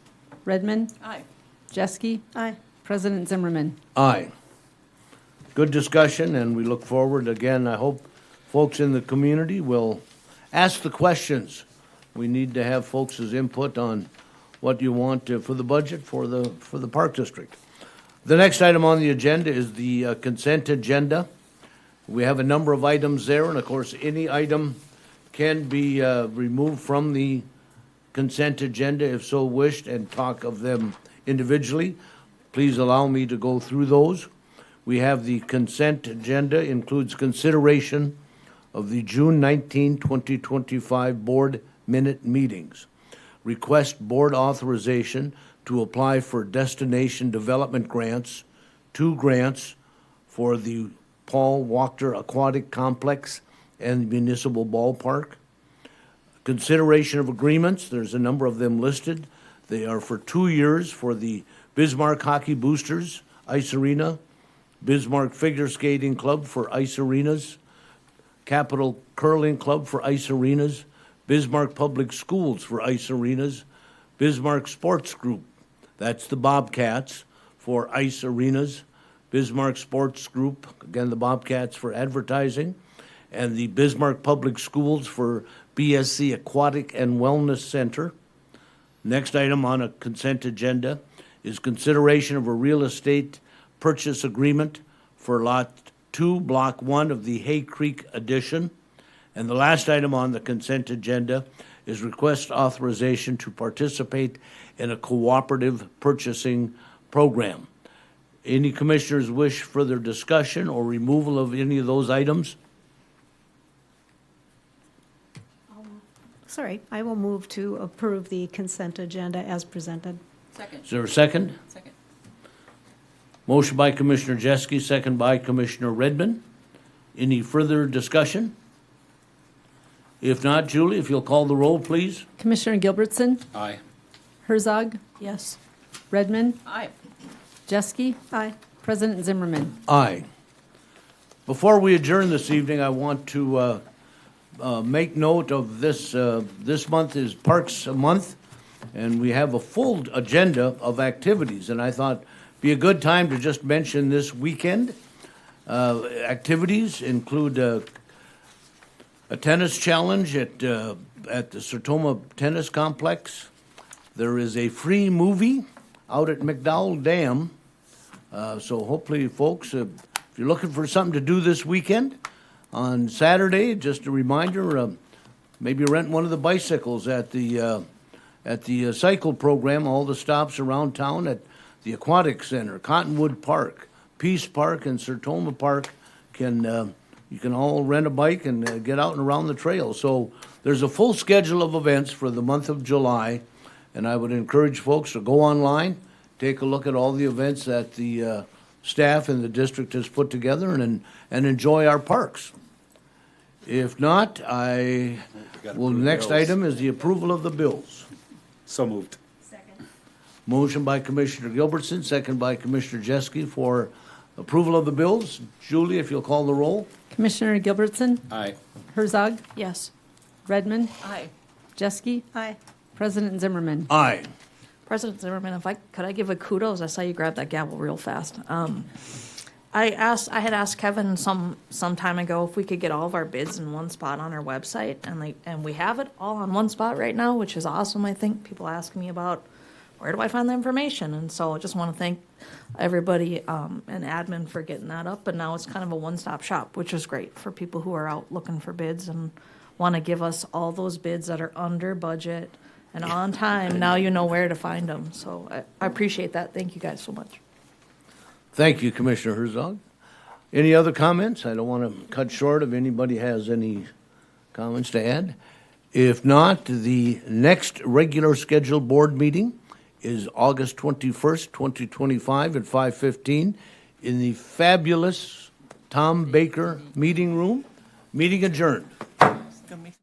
Speaker 2: Redmond,
Speaker 6: Aye.
Speaker 2: Jeske,
Speaker 4: Aye.
Speaker 2: President Zimmerman.
Speaker 1: Aye. Good discussion, and we look forward, again, I hope folks in the community will ask the questions. We need to have folks' input on what you want for the budget for the Park District. The next item on the agenda is the consent agenda. We have a number of items there, and of course, any item can be removed from the consent agenda if so wished, and talk of them individually. Please allow me to go through those. We have the consent agenda includes consideration of the June 19, 2025 board minute meetings. Request board authorization to apply for destination development grants, 2 grants for the Paul Wachter Aquatic Complex and Municipal Ballpark. Consideration of agreements, there's a number of them listed. They are for 2 years for the Bismarck Hockey Boosters Ice Arena, Bismarck Figure Skating Club for ice arenas, Capital Curling Club for ice arenas, Bismarck Public Schools for ice arenas, Bismarck Sports Group, that's the Bobcats, for ice arenas, Bismarck Sports Group, again, the Bobcats for advertising, and the Bismarck Public Schools for BSC Aquatic and Wellness Center. Next item on a consent agenda is consideration of a real estate purchase agreement for Lot 2, Block 1 of the Hay Creek addition. And the last item on the consent agenda is request authorization to participate in a cooperative purchasing program. Any commissioners wish further discussion or removal of any of those items?
Speaker 4: Sorry, I will move to approve the consent agenda as presented.
Speaker 6: Second.
Speaker 1: Is there a second?
Speaker 6: Second.
Speaker 1: Motion by Commissioner Jeske, second by Commissioner Redmond. Any further discussion? If not, Julie, if you'll call the roll, please.
Speaker 2: Commissioner Gilbertson,
Speaker 7: Aye.
Speaker 2: Herzog,
Speaker 9: Yes.
Speaker 2: Redmond,
Speaker 6: Aye.
Speaker 2: Jeske,
Speaker 4: Aye.
Speaker 2: President Zimmerman.
Speaker 1: Aye. Before we adjourn this evening, I want to make note of this. This month is Parks Month, and we have a full agenda of activities, and I thought it'd be a good time to just mention this weekend. Activities include a tennis challenge at the Sertoma Tennis Complex. There is a free movie out at McDowell Dam. So hopefully, folks, if you're looking for something to do this weekend, on Saturday, just a reminder, maybe rent one of the bicycles at the cycle program, all the stops around town at the Aquatic Center, Cottonwood Park, Peace Park, and Sertoma Park. You can all rent a bike and get out and around the trail. So there's a full schedule of events for the month of July, and I would encourage folks to go online, take a look at all the events that the staff in the district has put together, and enjoy our parks. If not, next item is the approval of the bills.
Speaker 7: So moved.
Speaker 1: Motion by Commissioner Gilbertson, second by Commissioner Jeske for approval of the bills. Julie, if you'll call the roll.
Speaker 2: Commissioner Gilbertson,
Speaker 7: Aye.
Speaker 2: Herzog,
Speaker 9: Yes. Redmond.
Speaker 6: Aye.
Speaker 2: Jeske,
Speaker 4: Aye.
Speaker 2: President Zimmerman.
Speaker 1: Aye.
Speaker 9: President Zimmerman, could I give a kudos? I saw you grab that gavel real fast. I had asked Kevin some time ago if we could get all of our bids in one spot on our website, and we have it all on one spot right now, which is awesome. I think people ask me about where do I find the information, and so I just want to thank everybody and admin for getting that up. And now it's kind of a one-stop shop, which is great for people who are out looking for bids and want to give us all those bids that are under budget and on time. Now you know where to find them. So I appreciate that. Thank you guys so much.
Speaker 1: Thank you, Commissioner Herzog. Any other comments? I don't want to cut short if anybody has any comments to add. If not, the next regular scheduled board meeting is August 21st, 2025 at 5:15 in the fabulous Tom Baker Meeting Room. Meeting adjourned.
Speaker 6: It's gonna be-